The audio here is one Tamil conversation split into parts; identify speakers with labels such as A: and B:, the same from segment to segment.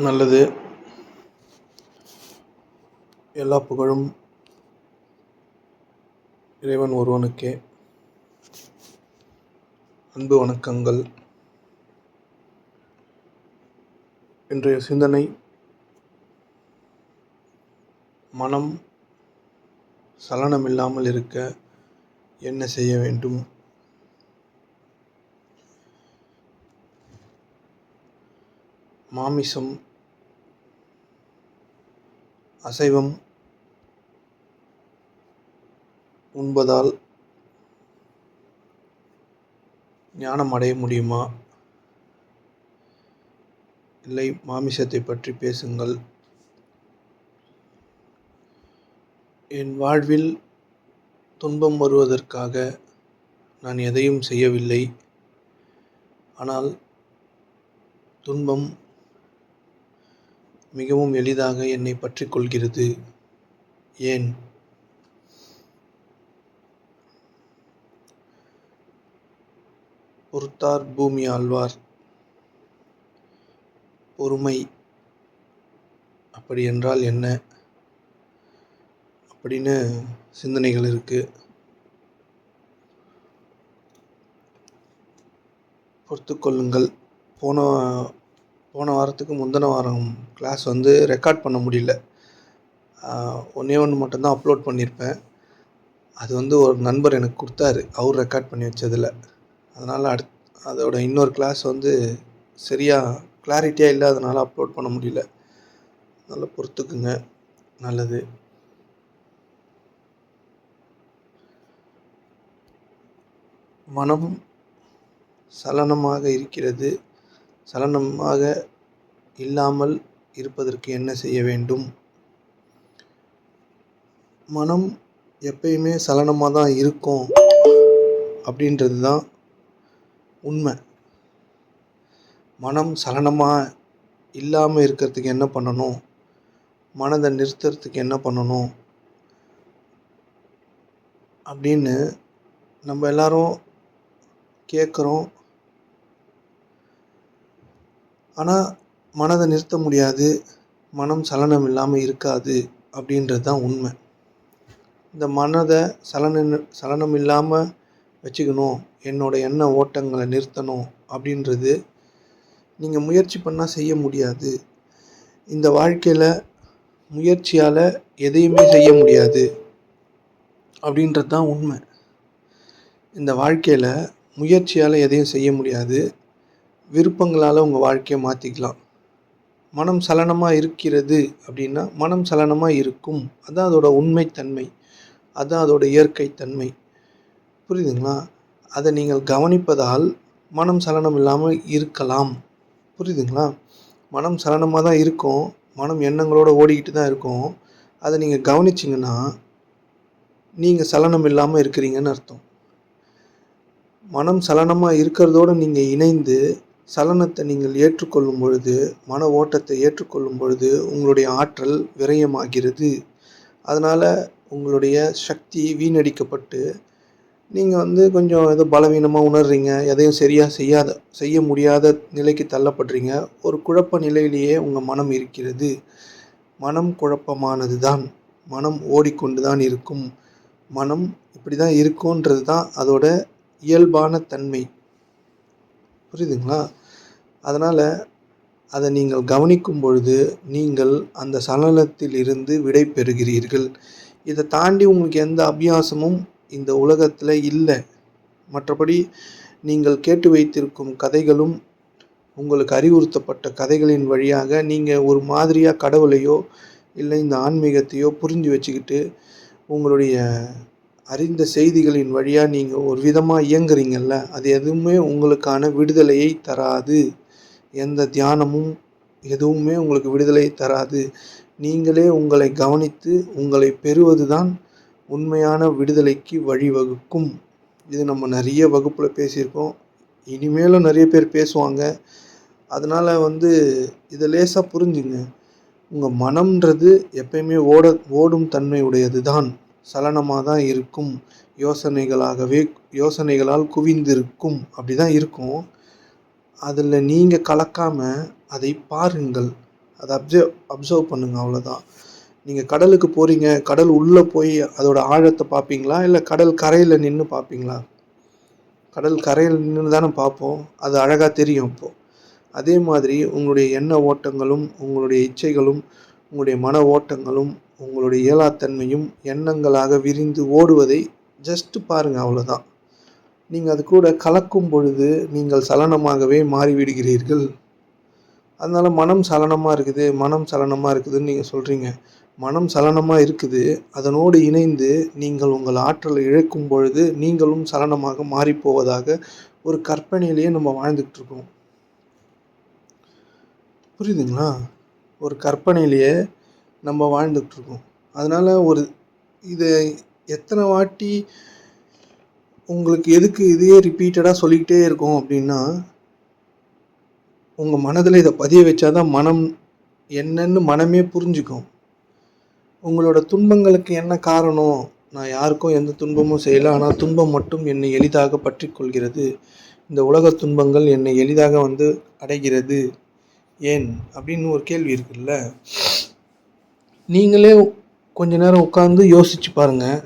A: நல்லது. எல்லா புகழும் இறைவன் ஒருவனுக்கே. அன்பு வணக்கங்கள். இன்றைய சிந்தனை, மனம் சலனமில்லாமல் இருக்க என்ன செய்ய வேண்டும்? மாமிசம், அசைவம் உண்பதால் ஞானம் அடைய முடியுமா? இல்லை, மாமிசத்தை பற்றி பேசுங்கள். என் வாழ்வில் துன்பம் வருவதற்காக நான் எதையும் செய்யவில்லை. ஆனால் துன்பம் மிகவும் எளிதாக என்னை பற்றிக் கொள்கிறது. ஏன்? பொறுத்தார் பூமி ஆள்வார். பொறுமை அப்படி என்றால் என்ன அப்படின்னு சிந்தனைகள் இருக்கு. பொறுத்துக்கொள்ளுங்கள். போன வாரத்துக்கு முந்தின வாரம் கிளாஸ் ரெக்கார்ட் பண்ண முடியல. ஒன்றே மட்டும்தான் அப்லோட் பண்ணியிருப்பேன். அது ஒரு நண்பர் எனக்கு கொடுத்தாரு, அவர் ரெக்கார்ட் பண்ணி வச்சதில். அதனால் அதோட இன்னொரு கிளாஸ் சரியாக கிளாரிட்டியாக இல்லாதனால அப்லோட் பண்ண முடியல. அதனால் பொறுத்துக்குங்க. நல்லது. மனம் சலனமாக இருக்கிறது. சலனமாக இல்லாமல் இருப்பதற்கு என்ன செய்ய வேண்டும்? மனம் எப்பயுமே சலனமாக தான் இருக்கும் அப்படின்றது தான் உண்மை. மனம் சலனமாக இல்லாமல் இருக்கிறதுக்கு என்ன பண்ணணும்? மனதை நிறுத்துறதுக்கு என்ன பண்ணணும் அப்படின்னு நம்ம எல்லாரும் கேட்குறோம். ஆனால் மனதை நிறுத்த முடியாது, மனம் சலனம் இல்லாமல் இருக்காது அப்படின்றது தான் உண்மை. இந்த மனதை சலனம் இல்லாமல் வச்சுக்கணும், என்னோடய எண்ண ஓட்டங்களை நிறுத்தணும் அப்படின்றது நீங்கள் முயற்சி பண்ணால் செய்ய முடியாது. இந்த வாழ்க்கையில் முயற்சியால் எதையுமே செய்ய முடியாது அப்படின்றது தான் உண்மை. இந்த வாழ்க்கையில் முயற்சியால் எதையும் செய்ய முடியாது. விருப்பங்களால் உங்கள் வாழ்க்கையை மாற்றிக்கலாம். மனம் சலனமாக இருக்கிறது அப்படின்னா மனம் சலனமாக இருக்கும். அதுதான் அதோட உண்மைத்தன்மை, அதுதான் அதோட இயற்கை தன்மை. புரியுதுங்களா? அதை நீங்கள் கவனிப்பதால் மனம் சலனம் இல்லாமல் இருக்கலாம். புரியுதுங்களா? மனம் சலனமாக தான் இருக்கும், மனம் எண்ணங்களோடு ஓடிக்கிட்டு தான் இருக்கும். அதை நீங்கள் கவனிச்சிங்கன்னா நீங்கள் சலனம் இல்லாமல் இருக்கிறீங்கன்னு அர்த்தம். மனம் சலனமாக இருக்கிறதோடு நீங்கள் இணைந்து சலனத்தை நீங்கள் ஏற்றுக்கொள்ளும் பொழுது, மன ஓட்டத்தை ஏற்றுக்கொள்ளும் பொழுது உங்களுடைய ஆற்றல் விரயமாகிறது. அதனால் உங்களுடைய சக்தி வீணடிக்கப்பட்டு நீங்கள் கொஞ்சம் ஏதோ பலவீனமாக உணர்றீங்க, எதையும் சரியாக செய்ய முடியாத நிலைக்கு தள்ளப்படுறீங்க. ஒரு குழப்ப நிலையிலேயே உங்கள் மனம் இருக்கிறது. மனம் குழப்பமானது தான். மனம் ஓடிக்கொண்டு தான் இருக்கும். மனம் இப்படி தான் இருக்குன்றது தான் அதோட இயல்பான தன்மை. புரியுதுங்களா? அதனால் அதை நீங்கள் கவனிக்கும் பொழுது நீங்கள் அந்த சலனத்தில் இருந்து விடை பெறுகிறீர்கள். இதை தாண்டி உங்களுக்கு எந்த அபியாசமும் இந்த உலகத்தில் இல்லை. மற்றபடி நீங்கள் கேட்டு வைத்திருக்கும் கதைகளும் உங்களுக்கு அறிவுறுத்தப்பட்ட கதைகளின் வழியாக நீங்கள் ஒரு மாதிரியாக கடவுளையோ இல்லை இந்த ஆன்மீகத்தையோ புரிஞ்சு வச்சுக்கிட்டு உங்களுடைய அறிந்த செய்திகளின் வழியாக நீங்கள் ஒரு விதமாக இயங்குறீங்கள்ல, அது எதுவுமே உங்களுக்கான விடுதலையை தராது. எந்த தியானமும் எதுவுமே உங்களுக்கு விடுதலை தராது. நீங்களே உங்களை கவனித்து உங்களை பெறுவது தான் உண்மையான விடுதலைக்கு வழிவகுக்கும். இது நம்ம நிறைய வகுப்பில் பேசியிருக்கோம், இனிமேலும் நிறைய பேர் பேசுவாங்க. அதனால் இதை லேசாக புரிஞ்சுங்க. உங்கள் மனம்ன்றது எப்பயுமே ஓடும் தன்மை உடையது தான். சலனமாக தான் இருக்கும். யோசனைகளால் குவிந்திருக்கும். அப்படி தான் இருக்கும். அதில் நீங்கள் கலக்காமல் அதை பாருங்கள். அதை அப்சர்வ் பண்ணுங்கள், அவ்வளோதான். நீங்கள் கடலுக்கு போகிறீங்க, கடல் உள்ளே போய் அதோட ஆழத்தை பார்ப்பீங்களா, இல்லை கடல் கரையில் நின்று பார்ப்பீங்களா? கடல் கரையில் நின்று தானே பார்ப்போம், அது அழகாக தெரியும். அப்போது அதே மாதிரி உங்களுடைய எண்ண ஓட்டங்களும் உங்களுடைய இச்சைகளும் உங்களுடைய மன ஓட்டங்களும் உங்களுடைய இயலாத்தன்மையும் எண்ணங்களாக விரிந்து ஓடுவதை ஜஸ்ட்டு பாருங்கள், அவ்வளோதான். நீங்கள் அது கூட கலக்கும் பொழுது நீங்கள் சலனமாகவே மாறிவிடுகிறீர்கள். அதனால் மனம் சலனமாக இருக்குதுன்னு நீங்கள் சொல்கிறீங்க. மனம் சலனமாக இருக்குது, அதனோடு இணைந்து நீங்கள் உங்கள் ஆற்றலை இழக்கும் பொழுது நீங்களும் சலனமாக மாறிப்போவதாக ஒரு கற்பனையிலேயே நம்ம வாழ்ந்துக்கிட்டுருக்கோம். புரியுதுங்களா? ஒரு கற்பனையிலேயே நம்ம வாழ்ந்துக்கிட்டுருக்கோம். அதனால் இதை எத்தனை வாட்டி உங்களுக்கு எதுக்கு இதையே ரிப்பீட்டடாக சொல்லிக்கிட்டே இருக்கோம் அப்படின்னா, உங்கள் மனதில் இதை பதிய வச்சாதான் மனம் என்னன்னு மனமே புரிஞ்சுக்கும். உங்களோட துன்பங்களுக்கு என்ன காரணம்? நான் யாருக்கும் எந்த துன்பமும் செய்யலை, ஆனால் துன்பம் மட்டும் என்னை எளிதாக பற்றி கொள்கிறது. இந்த உலக துன்பங்கள் என்னை எளிதாக அடைகிறது ஏன் அப்படின்னு ஒரு கேள்வி இருக்குல்ல. நீங்களே கொஞ்ச நேரம் உட்கார்ந்து யோசிச்சு பாருங்கள்.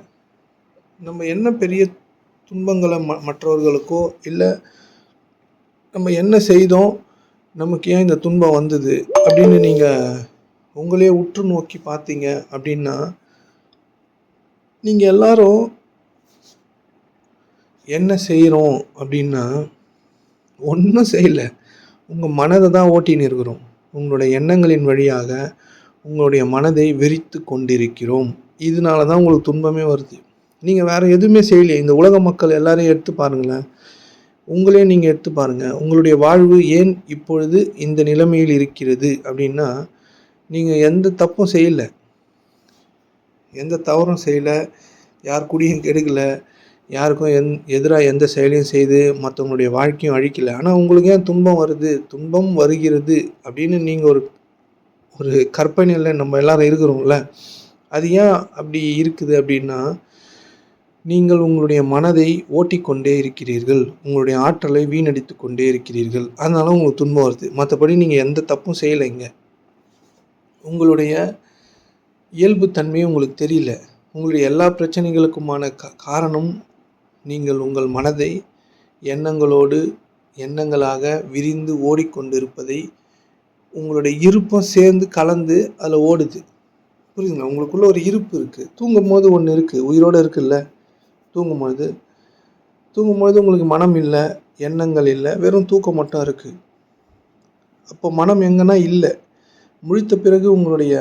A: நம்ம என்ன பெரிய துன்பங்களை மற்றவர்களுக்கோ இல்லை நம்ம என்ன செய்தோம், நமக்கு ஏன் இந்த துன்பம் வந்தது அப்படின்னு நீங்கள் உங்களே உற்று நோக்கி பார்த்தீங்க அப்படின்னா, நீங்கள் எல்லாரும் என்ன செய்கிறோம் அப்படின்னா ஒன்றும் செய்யலை, உங்கள் மனதை தான் ஓட்டின்னு இருக்கிறோம். உங்களுடைய எண்ணங்களின் வழியாக உங்களுடைய மனதை விரித்து கொண்டிருக்கிறோம். இதனால தான் உங்களுக்கு துன்பமே வருது. நீங்கள் வேறு எதுவுமே செய்யலையே. இந்த உலக மக்கள் எல்லாரையும் எடுத்து பாருங்களேன், உங்களே நீங்கள் எடுத்து பாருங்கள். உங்களுடைய வாழ்வு ஏன் இப்பொழுது இந்த நிலைமையில் இருக்கிறது அப்படின்னா, நீங்கள் எந்த தப்பும் செய்யலை, எந்த தவறும் செய்யலை, யார் கூடயும் கெடுக்கலை, யாருக்கும் எதிராக எந்த செயலையும் செய்து மற்றவங்களுடைய வாழ்க்கையும் அழிக்கலை. ஆனால் உங்களுக்கு ஏன் துன்பம் வருது, துன்பம் வருகிறது அப்படின்னு நீங்கள் ஒரு கற்பனையில் நம்ம எல்லாரும் இருக்கிறோம்ல, அது ஏன் அப்படி இருக்குது அப்படின்னா, நீங்கள் உங்களுடைய மனதை ஓட்டிக்கொண்டே இருக்கிறீர்கள், உங்களுடைய ஆற்றலை வீணடித்து கொண்டே இருக்கிறீர்கள். அதனால உங்களுக்கு துன்பம் வருது. மற்றபடி நீங்கள் எந்த தப்பும் செய்யலைங்க. உங்களுடைய இயல்பு தன்மையும் உங்களுக்கு தெரியல. உங்களுடைய எல்லா பிரச்சனைகளுக்குமான காரணம் நீங்கள் உங்கள் மனதை எண்ணங்களாக விரிந்து ஓடிக்கொண்டிருப்பதை, உங்களுடைய இருப்பும் சேர்ந்து கலந்து அதில் ஓடுது. புரியுதுங்களா? உங்களுக்குள்ள ஒரு இருப்பு இருக்குது. தூங்கும் போது ஒன்று இருக்குது, உயிரோடு இருக்குல்ல. தூங்கும்போது உங்களுக்கு மனம் இல்லை, எண்ணங்கள் இல்லை, வெறும் தூக்கம் மட்டும் இருக்குது. அப்போ மனம் எங்கன்னா இல்லை. முழித்த பிறகு உங்களுடைய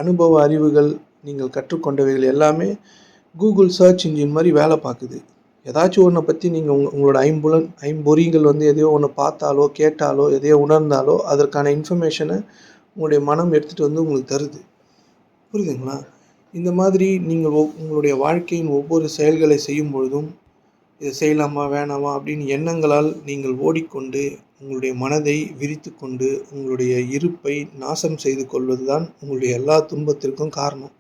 A: அனுபவ அறிவுகள், நீங்கள் கற்றுக்கொண்டவைகள் எல்லாமே கூகுள் சர்ச் இன்ஜின் மாதிரி வேலை பார்க்குது. ஏதாச்சும் ஒன்றை பற்றி நீங்கள் உங்களோட ஐம்பொறிகள் எதையோ ஒன்று பார்த்தாலோ கேட்டாலோ எதையோ உணர்ந்தாலோ அதற்கான இன்ஃபர்மேஷனை உங்களுடைய மனம் எடுத்துகிட்டு உங்களுக்கு தருது. புரியுதுங்களா? இந்த மாதிரி நீங்கள் உங்களுடைய வாழ்க்கையின் ஒவ்வொரு செயல்களை செய்யும் பொழுதும் இதை செய்யலாமா வேணாமா அப்படின்னு எண்ணங்களால் நீங்கள் ஓடிக்கொண்டு உங்களுடைய மனதை விரித்து கொண்டு உங்களுடைய இருப்பை நாசம் செய்து கொள்வது தான் உங்களுடைய எல்லா துன்பத்திற்கும் காரணம்.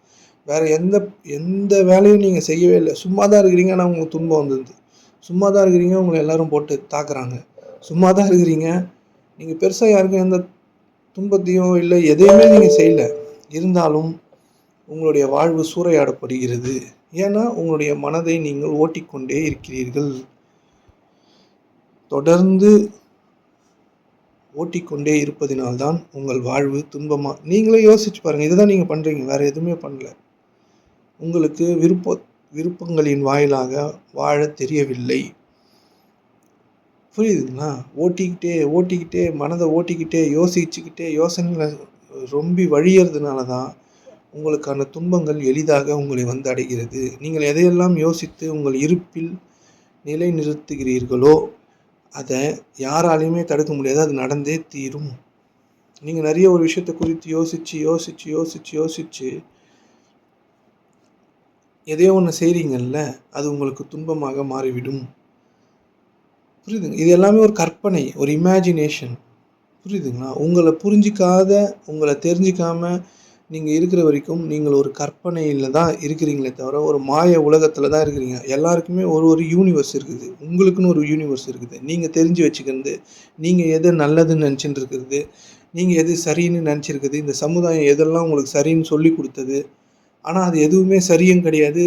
A: வேறு எந்த வேலையும் நீங்கள் செய்யவே இல்லை. சும்மா தான் இருக்கிறீங்க, ஆனால் உங்களுக்கு துன்பம் வந்தது. சும்மா தான் இருக்கிறீங்க, உங்களை எல்லோரும் போட்டு தாக்குறாங்க. சும்மா தான் இருக்கிறீங்க, நீங்கள் பெருசாக யாருக்கும் எந்த துன்பத்தையும் இல்லை எதையுமே நீங்கள் செய்யலை. இருந்தாலும் உங்களுடைய வாழ்வு சூறையாடப்படுகிறது. ஏன்னா உங்களுடைய மனதை நீங்கள் ஓட்டிக்கொண்டே இருக்கிறீர்கள். தொடர்ந்து ஓட்டிக்கொண்டே இருப்பதினால்தான் உங்கள் வாழ்வு துன்பமாக. நீங்களே யோசிச்சு பாருங்கள். இதுதான் நீங்கள் பண்ணுறீங்க, வேறு எதுவுமே பண்ணல. உங்களுக்கு விருப்பங்களின் வாயிலாக வாழ தெரியவில்லை. புரியுதுங்களா? ஓட்டிக்கிட்டே மனதை ஓட்டிக்கிட்டே யோசனைகளை ரொம்ப வழியறதுனால தான் உங்களுக்கான துன்பங்கள் எளிதாக உங்களை அடைகிறது. நீங்கள் எதையெல்லாம் யோசித்து உங்கள் இருப்பில் நிலை நிறுத்துகிறீர்களோ அதை யாராலையுமே தடுக்க முடியாது. அது நடந்தே தீரும். நீங்கள் நிறைய ஒரு விஷயத்தை குறித்து யோசித்து எதையோ ஒன்று செய்கிறீங்கல்ல, அது உங்களுக்கு துன்பமாக மாறிவிடும். புரியுதுங்க? இது எல்லாமே ஒரு கற்பனை, ஒரு இமேஜினேஷன். புரியுதுங்களா? உங்களை புரிஞ்சிக்காத, உங்களை தெரிஞ்சிக்காமல் நீங்கள் இருக்கிற வரைக்கும் நீங்கள் ஒரு கற்பனையில் தான் இருக்கிறீங்களே தவிர ஒரு மாய உலகத்தில் தான் இருக்கிறீங்க. எல்லாருக்குமே ஒரு யூனிவர்ஸ் இருக்குது. உங்களுக்குன்னு ஒரு யூனிவர்ஸ் இருக்குது. நீங்கள் தெரிஞ்சு வச்சுக்கிறது, நீங்கள் எது நல்லதுன்னு நினச்சிட்டு இருக்கிறது, நீங்கள் எது சரின்னு நினச்சிருக்குது, இந்த சமுதாயம் எதெல்லாம் உங்களுக்கு சரின்னு சொல்லி கொடுத்தது. ஆனால் அது எதுவுமே சரியும் கிடையாது.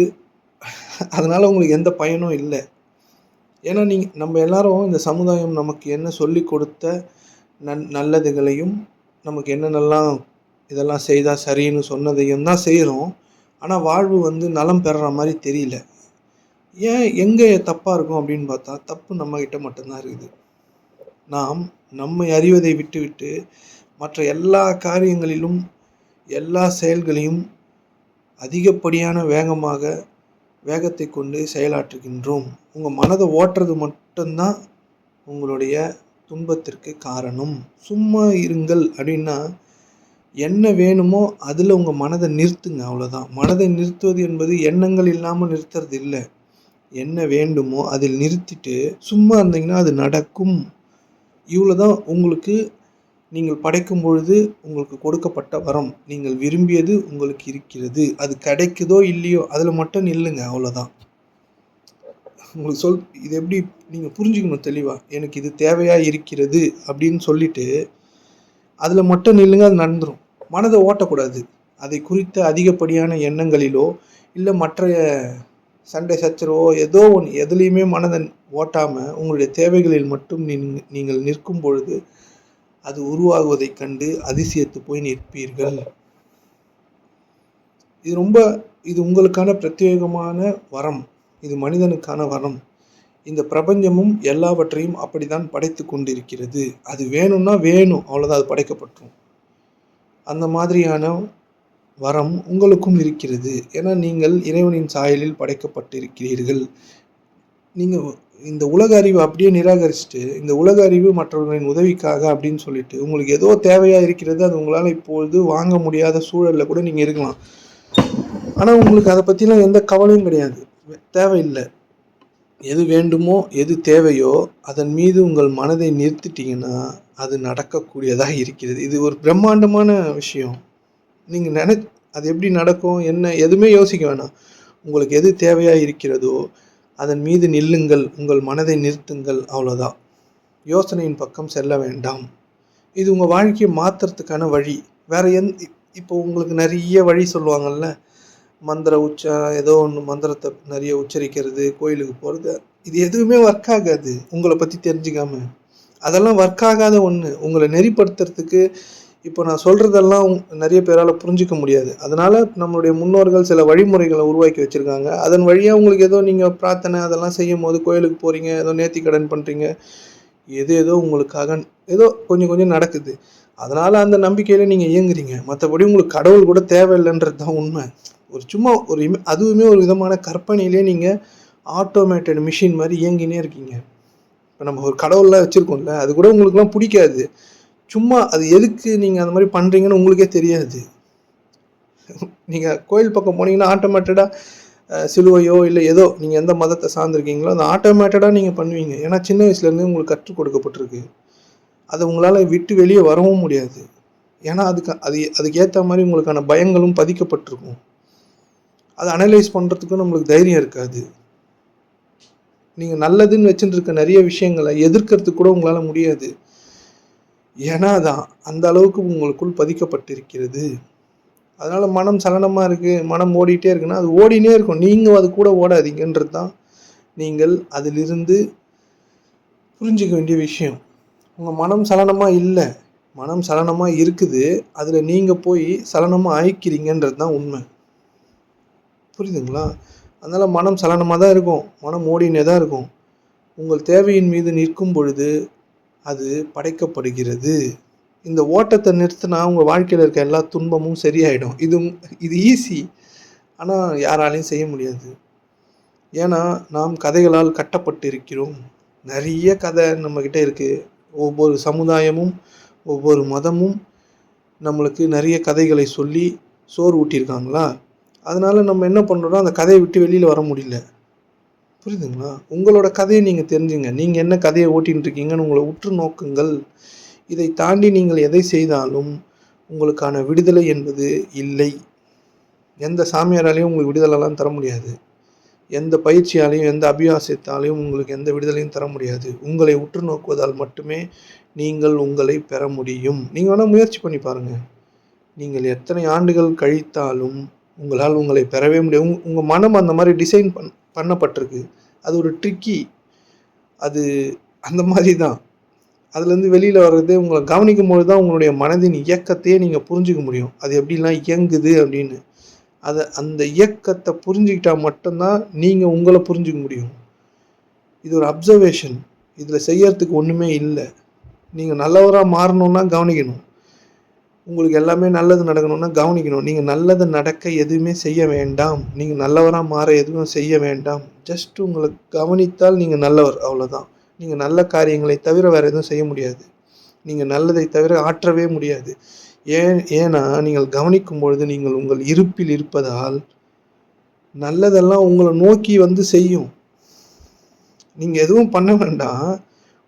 A: அதனால் உங்களுக்கு எந்த பயனும் இல்லை. ஏன்னா நம்ம எல்லாரும் இந்த சமுதாயம் நமக்கு என்ன சொல்லி கொடுத்த நல்லதுகளையும், நமக்கு என்னென்னலாம் இதெல்லாம் செய்தால் சரின்னு சொன்னதையும் தான் செய்கிறோம். ஆனால் வாழ்வு நலம் பெறுற மாதிரி தெரியல. ஏன் எங்கே தப்பாக இருக்கும் அப்படின்னு பார்த்தா, தப்பு நம்மக்கிட்ட மட்டும்தான் இருக்குது. நாம் நம்மை அறிவதை விட்டுவிட்டு மற்ற எல்லா காரியங்களிலும் எல்லா செயல்களையும் அதிகப்படியான வேகத்தை கொண்டு செயலாற்றுகின்றோம். உங்கள் மனதை ஓட்டுறது மட்டும்தான் உங்களுடைய துன்பத்திற்கு காரணம். சும்மா இருங்கள் அப்படின்னா, என்ன வேணுமோ அதில் உங்கள் மனதை நிறுத்துங்க, அவ்வளோதான். மனதை நிறுத்துவது என்பது எண்ணங்கள் இல்லாமல் நிறுத்துறது இல்லை. என்ன வேண்டுமோ அதில் நிறுத்திட்டு சும்மா இருந்தீங்கன்னா அது நடக்கும். இவ்வளோதான் உங்களுக்கு நீங்கள் படைக்கும் பொழுது உங்களுக்கு கொடுக்கப்பட்ட வரம். நீங்கள் விரும்பியது உங்களுக்கு இருக்கிறது. அது கிடைக்குதோ இல்லையோ அதில் மட்டும் நில்லுங்க, அவ்வளோதான். உங்களுக்கு இது எப்படி நீங்கள் புரிஞ்சுக்கணும் தெளிவாக. எனக்கு இது தேவையாக இருக்கிறது அப்படின்னு சொல்லிட்டு அதில் மட்டும் நில்லுங்க, அது நடந்துடும். மனதை ஓட்டக்கூடாது. அதை குறித்த அதிகப்படியான எண்ணங்களிலோ இல்லை மற்ற சண்டை சச்சரவோ ஏதோ ஒன்று எதுலேயுமே மனதை ஓட்டாமல் உங்களுடைய தேவைகளில் மட்டும் நீங்கள் நிற்கும் பொழுது அது உருவாகுவதைக் கண்டு அதிசயத்து போய் நிற்பீர்கள். இது உங்களுக்கான பிரத்யேகமான வரம். இது மனிதனுக்கான வரம். இந்த பிரபஞ்சமும் எல்லாவற்றையும் அப்படித்தான் படைத்து கொண்டிருக்கிறது. அது வேணும்னா வேணும், அவ்வளோதான், அது படைக்கப்பட்டுரும். அந்த மாதிரியான வரம் உங்களுக்கும் இருக்கிறது. ஏன்னா நீங்கள் இறைவனின் சாயலில் படைக்கப்பட்டிருக்கிறீர்கள். நீங்கள் இந்த உலக அறிவு அப்படியே நிராகரிச்சுட்டு, இந்த உலக அறிவு மற்றவர்களின் உதவிக்காக அப்படின்னு சொல்லிட்டு உங்களுக்கு ஏதோ தேவையாக இருக்கிறது, அது உங்களால் இப்பொழுது வாங்க முடியாத சூழலில் கூட நீங்கள் இருக்கலாம். ஆனால் உங்களுக்கு அதை பற்றிலாம் எந்த கவலையும் கிடையாது, தேவையில்லை. எது வேண்டுமோ எது தேவையோ அதன் மீது உங்கள் மனதை நிறுத்திட்டீங்கன்னா அது நடக்கக்கூடியதாக இருக்கிறது. இது ஒரு பிரம்மாண்டமான விஷயம். நீங்கள் அது எப்படி நடக்கும் என்ன எதுவுமே யோசிக்க வேணாம். உங்களுக்கு எது தேவையாக இருக்கிறதோ அதன் மீது நில்லுங்கள், உங்கள் மனதை நிறுத்துங்கள், அவ்வளோதான். யோசனையின் பக்கம் செல்ல வேண்டாம். இது உங்கள் வாழ்க்கையை மாற்றுறதுக்கான வழி. வேறு இப்போ உங்களுக்கு நிறைய வழி சொல்லுவாங்கள்ல, மந்திர ஏதோ ஒன்று மந்திரத்தை நிறைய உச்சரிக்கிறது, கோயிலுக்கு போகிறது, இது எதுவுமே ஒர்க் ஆகாது. உங்களை பற்றி தெரிஞ்சுக்காமல் அதெல்லாம் ஒர்க் ஆகாத ஒன்று. உங்களை நெறிப்படுத்துறதுக்கு இப்போ நான் சொல்கிறதெல்லாம் நிறைய பேரால் புரிஞ்சிக்க முடியாது. அதனால் நம்மளுடைய முன்னோர்கள் சில வழிமுறைகளை உருவாக்கி வச்சுருக்காங்க. அதன் வழியாக உங்களுக்கு ஏதோ நீங்கள் பிரார்த்தனை அதெல்லாம் செய்யும் போது கோயிலுக்கு போகிறீங்க, ஏதோ நேர்த்திக்கடன் பண்ணுறீங்க, ஏதோ உங்களுக்காக ஏதோ கொஞ்சம் நடக்குது. அதனால் அந்த நம்பிக்கையில் நீங்கள் இயங்குறீங்க. மற்றபடி உங்களுக்கு கடவுள் கூட தேவையில்லைன்றது தான் உண்மை. சும்மா அதுவுமே ஒரு விதமான கற்பனையிலே நீங்கள் ஆட்டோமேட்டட் மிஷின் மாதிரி இயங்கினே இருக்கீங்க. இப்போ நம்ம ஒரு கடவுள்லாம் வச்சுருக்கோம்ல, அது கூட உங்களுக்குலாம் பிடிக்காது. சும்மா அது எதுக்கு நீங்கள் அந்த மாதிரி பண்ணுறீங்கன்னு உங்களுக்கே தெரியாது. நீங்கள் கோயில் பக்கம் போனீங்கன்னா ஆட்டோமேட்டடாக சிலுவையோ இல்லை ஏதோ நீங்கள் எந்த மதத்தை சார்ந்திருக்கீங்களோ அது ஆட்டோமேட்டடாக நீங்கள் பண்ணுவீங்க. ஏன்னா சின்ன வயசுலேருந்து உங்களுக்கு கற்றுக் கொடுக்கப்பட்டிருக்கு. அதை உங்களால் விட்டு வெளியே வரவும் முடியாது. ஏன்னா அதுக்கு ஏற்ற மாதிரி உங்களுக்கான பயங்களும் பதிக்கப்பட்டிருக்கும். அதை அனலைஸ் பண்ணுறதுக்கும் நம்மளுக்கு தைரியம் இருக்காது. நீங்கள் நல்லதுன்னு வச்சுட்டு இருக்க நிறைய விஷயங்களை எதிர்க்கிறதுக்கு கூட உங்களால் முடியாது. ஏன்னா அதான் அந்த அளவுக்கு உங்களுக்குள் பதிக்கப்பட்டிருக்கிறது. அதனால் மனம் சலனமாக இருக்குது, மனம் ஓடிட்டே இருக்குன்னா அது ஓடினே இருக்கும். நீங்கள் அது கூட ஓடாதீங்கன்றது தான் நீங்கள் அதிலிருந்து புரிஞ்சிக்க வேண்டிய விஷயம். உங்கள் மனம் சலனமாக இல்லை, மனம் சலனமாக இருக்குது, அதில் நீங்கள் போய் சலனமாக ஆயிக்கிறீங்கன்றது தான் உண்மை. புரியுதுங்களா? அதனால் மனம் சலனமாக தான் இருக்கும், மனம் ஓடினே தான் இருக்கும். உங்கள் தேவையின் மீது நிற்கும் பொழுது அது படைக்கப்படுகிறது. இந்த ஓட்டத்தை நிறுத்தினா உங்கள் வாழ்க்கையில் இருக்க எல்லா துன்பமும் சரியாயிடும். இது ஈஸி, ஆனால் யாராலையும் செய்ய முடியாது. ஏன்னா நாம் கதைகளால் கட்டப்பட்டு இருக்கிறோம். நிறைய கதை நம்மக்கிட்ட இருக்குது. ஒவ்வொரு சமுதாயமும் ஒவ்வொரு மதமும் நம்மளுக்கு நிறைய கதைகளை சொல்லி சோறு ஊட்டியிருக்காங்களா. அதனால் நம்ம என்ன பண்ணுறோம், அந்த கதையை விட்டு வெளியில் வர முடியல. புரியுதுங்களா? உங்களோட கதையை நீங்கள் தெரிஞ்சுங்க. நீங்கள் என்ன கதையை ஓட்டின்னு இருக்கீங்கன்னு உங்களை உற்று நோக்குங்கள். இதை தாண்டி நீங்கள் எதை செய்தாலும் உங்களுக்கான விடுதலை என்பது இல்லை. எந்த சாமியாராலையும் உங்களுக்கு விடுதலைலாம் தர முடியாது. எந்த பயிற்சியாலையும் எந்த அபியாசத்தாலையும் உங்களுக்கு எந்த விடுதலையும் தர முடியாது. உங்களை உற்று நோக்குவதால் மட்டுமே நீங்கள் உங்களை பெற முடியும். நீங்கள் வேணால் முயற்சி பண்ணி பாருங்கள். நீங்கள் எத்தனை ஆண்டுகள் கழித்தாலும் உங்களால் உங்களை பெறவே முடியும். உங்கள் மனம் அந்த மாதிரி டிசைன் பண்ணப்பட்டிருக்கு. அது ஒரு ட்ரிக்கி. அது அந்த மாதிரி தான். அதுலேருந்து வெளியில் வர்றது உங்களை கவனிக்கும்போது தான் உங்களுடைய மனதின் இயக்கத்தையே நீங்கள் புரிஞ்சிக்க முடியும். அது எப்படிலாம் இயங்குது அப்படின்னு. அந்த இயக்கத்தை புரிஞ்சுக்கிட்டால் மட்டும்தான் நீங்கள் உங்களை புரிஞ்சிக்க முடியும். இது ஒரு அப்சர்வேஷன். இதில் செய்யறதுக்கு ஒன்றுமே இல்லை. நீங்கள் நல்லவராக மாறணுன்னா கவனிக்கணும். உங்களுக்கு எல்லாமே நல்லது நடக்கணும்னா கவனிக்கணும். நீங்கள் நல்லது நடக்க எதுவுமே செய்ய வேண்டாம். நீங்கள் நல்லவராக மாற எதுவும் செய்ய வேண்டாம். ஜஸ்ட் உங்களை கவனித்தால் நீங்கள் நல்லவர், அவ்வளோதான். நீங்கள் நல்ல காரியங்களை தவிர வேறு எதுவும் செய்ய முடியாது. நீங்கள் நல்லதை தவிர ஆற்றவே முடியாது. ஏன்னா நீங்கள் கவனிக்கும் பொழுது நீங்கள் உங்கள் இருப்பில் இருப்பதால் நல்லதெல்லாம் உங்களை நோக்கி வந்து செய்யும். நீங்கள் எதுவும் பண்ண வேண்டாம்.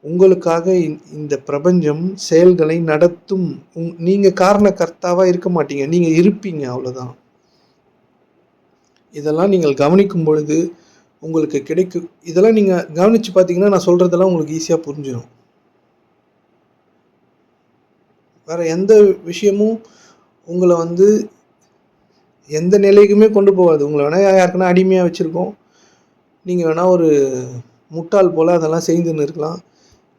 A: உங்களுக்காக இந்த பிரபஞ்சம் செயல்களை நடத்தும். நீங்கள் காரணக்கர்த்தாவாக இருக்க மாட்டீங்க, நீங்கள் இருப்பீங்க, அவ்வளோதான். இதெல்லாம் நீங்கள் கவனிக்கும் பொழுது உங்களுக்கு கிடைக்கும். இதெல்லாம் நீங்கள் கவனித்து பார்த்தீங்கன்னா நான் சொல்கிறதெல்லாம் உங்களுக்கு ஈஸியாக புரிஞ்சிடும். வேறு எந்த விஷயமும் உங்களை வந்து எந்த நிலைக்குமே கொண்டு போகாது. உங்களை வேணால் யாருக்குன்னா அடிமையாக வச்சுருக்கோம். நீங்கள் வேணால் ஒரு முட்டாள் போல் அதெல்லாம் செய்துன்னு இருக்கலாம்.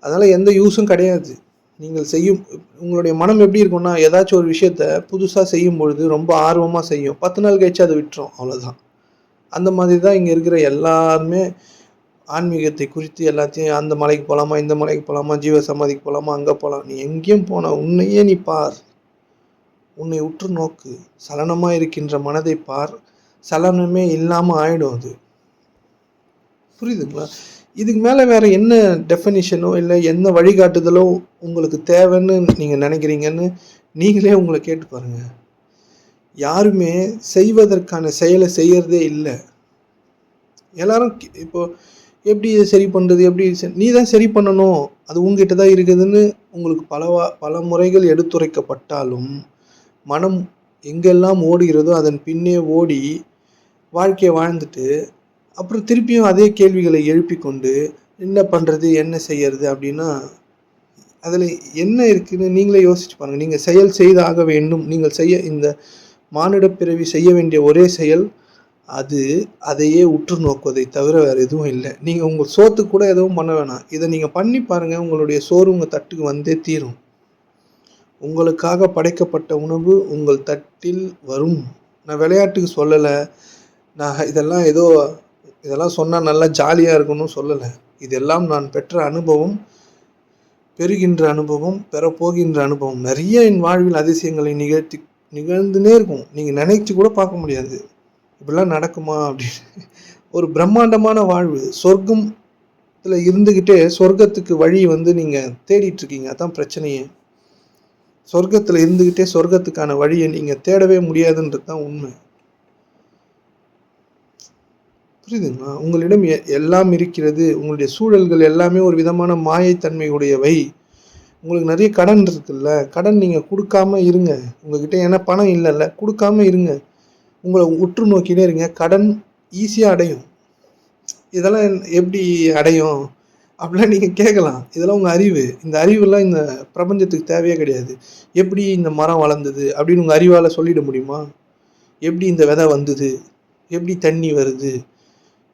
A: அதனால் எந்த யூஸும் கிடையாது. நீங்கள் செய்யும் உங்களுடைய மனம் எப்படி இருக்கும்னா, ஏதாச்சும் ஒரு விஷயத்த புதுசாக செய்யும் பொழுது ரொம்ப ஆர்வமாக செய்யும். 10 நாள் கழிச்சு அதை விட்டுரும், அவ்வளோதான். அந்த மாதிரி தான் இங்கே இருக்கிற எல்லாருமே ஆன்மீகத்தை குறித்து எல்லாத்தையும் அந்த மலைக்கு போகலாமா, இந்த மலைக்கு போகலாமா, ஜீவ சமாதிக்கு போகலாமா, அங்கே போகலாம். நீ எங்கேயும் போனால் உன்னையே நீ பார். உன்னை உற்று நோக்கு. சலனமாக இருக்கின்ற மனதை பார். சலனமே இல்லாமல் ஆகிடும் அது. புரியுதுங்களா? இதுக்கு மேலே வேறு என்ன டெஃபினிஷனோ இல்லை என்ன வழிகாட்டுதலோ உங்களுக்கு தேவைன்னு நீங்கள் நினைக்கிறீங்கன்னு நீங்களே உங்களை கேட்டு பாருங்கள். யாருமே செய்வதற்கான செயலை செய்கிறதே இல்லை. எல்லாரும் இப்போது எப்படி சரி பண்ணுறது, எப்படி நீ தான் சரி பண்ணணும், அது உங்ககிட்ட தான் இருக்குதுன்னு உங்களுக்கு பல முறைகள் எடுத்துரைக்கப்பட்டாலும் மனம் எங்கெல்லாம் ஓடுகிறதோ அதன் பின்னே ஓடி வாழ்க்கையை வாழ்ந்துட்டு அப்புறம் திருப்பியும் அதே கேள்விகளை எழுப்பி கொண்டு என்ன பண்ணுறது, என்ன செய்யறது அப்படின்னா அதில் என்ன இருக்குதுன்னு நீங்களே யோசிச்சு பாருங்கள். நீங்கள் செயல் செய்தாக வேண்டும். நீங்கள் செய்ய இந்த மானிட பிறவி செய்ய வேண்டிய ஒரே செயல் அது அதையே உற்று நோக்குவதை தவிர வேறு எதுவும் இல்லை. நீங்கள் உங்கள் சோத்துக்கு கூட எதுவும் பண்ண வேணாம். இதை நீங்கள் பண்ணி பாருங்கள். உங்களுடைய சோறு உங்கள் தட்டுக்கு வந்தே தீரும். உங்களுக்காக படைக்கப்பட்ட உணவு உங்கள் தட்டில் வரும். நான் விளையாட்டுக்கு சொல்லலை. நான் இதெல்லாம் சொன்னால் நல்லா ஜாலியாக இருக்கணும்னு சொல்லலை. இதெல்லாம் நான் பெற்ற அனுபவம், பெறுகின்ற அனுபவம், பெறப்போகின்ற அனுபவம். நிறைய என் வாழ்வில் அதிசயங்களை நிகழ்ந்துனே இருக்கும். நீங்கள் நினைச்சு கூட பார்க்க முடியாது இப்படிலாம் நடக்குமா அப்படின்னு. ஒரு பிரம்மாண்டமான வாழ்வு. சொர்க்கத்தில் இருந்துக்கிட்டே சொர்க்கத்துக்கு வழி நீங்கள் தேடிட்டுருக்கீங்க. அதான் பிரச்சனையே. சொர்க்கத்தில் இருந்துக்கிட்டே சொர்க்கத்துக்கான வழியை நீங்கள் தேடவே முடியாதுன்றது தான் உண்மை. புரியுதுங்களா? உங்களிடம் எல்லாம் இருக்கிறது. உங்களுடைய சூழல்கள் எல்லாமே ஒரு விதமான மாயைத்தன்மை உடையவை. உங்களுக்கு நிறைய கடன் இருக்குல்ல, கடன் நீங்கள் கொடுக்காம இருங்க. உங்ககிட்ட ஏன்னா பணம் இல்லைல்ல, கொடுக்காம இருங்க. உங்களை உற்று நோக்கினே இருங்க. கடன் ஈஸியாக அடையும். இதெல்லாம் எப்படி அடையும் அப்படிலாம் நீங்கள் கேட்கலாம். இதெல்லாம் உங்கள் அறிவு. இந்த அறிவுலாம் இந்த பிரபஞ்சத்துக்கு தேவையே கிடையாது. எப்படி இந்த மரம் வளர்ந்தது அப்படின்னு உங்கள் அறிவால் சொல்லிட முடியுமா? எப்படி இந்த விதை வந்தது, எப்படி தண்ணி வருது,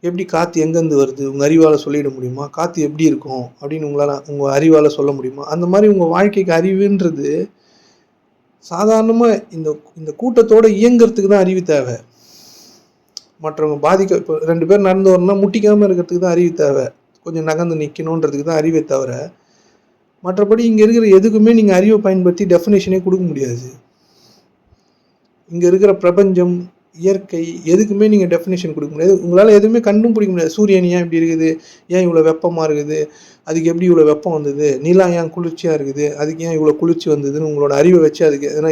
A: எப்படி காற்று எங்கேருந்து வருது உங்கள் அறிவால் சொல்லிட முடியுமா? காற்று எப்படி இருக்கும் அப்படின்னு உங்கள் அறிவால் சொல்ல முடியுமா? அந்த மாதிரி உங்கள் வாழ்க்கைக்கு அறிவுன்றது சாதாரணமாக இந்த கூட்டத்தோடு இயங்கிறதுக்கு தான் அறிவு தேவை. மற்றவங்க இப்போ 2 பேர் நடந்து வரணும்னா முட்டிக்காமல் இருக்கிறதுக்கு தான் அறிவு தேவை. கொஞ்சம் நகர்ந்து நிற்கணுன்றதுக்கு தான் அறிவை தவிர மற்றபடி இங்கே இருக்கிற எதுக்குமே நீங்கள் அறிவை பயன்படுத்தி டெஃபினேஷனே கொடுக்க முடியாது. இங்கே இருக்கிற பிரபஞ்சம், இயற்கை எதுக்குமே நீங்கள் டெஃபினேஷன் கொடுக்க முடியாது. உங்களால் எதுவுமே கண்டும் பிடிக்க முடியாது. சூரியன் ஏன் இப்படி இருக்குது, ஏன் இவ்வளோ வெப்பமாக இருக்குது, அதுக்கு எப்படி இவ்வளோ வெப்பம் வந்தது, நிலா ஏன் குளிர்ச்சியாக இருக்குது, அதுக்கு ஏன் இவ்வளோ குளிர்ச்சி வந்ததுன்னு உங்களோட அறிவை வச்சு அதுக்கு எதனா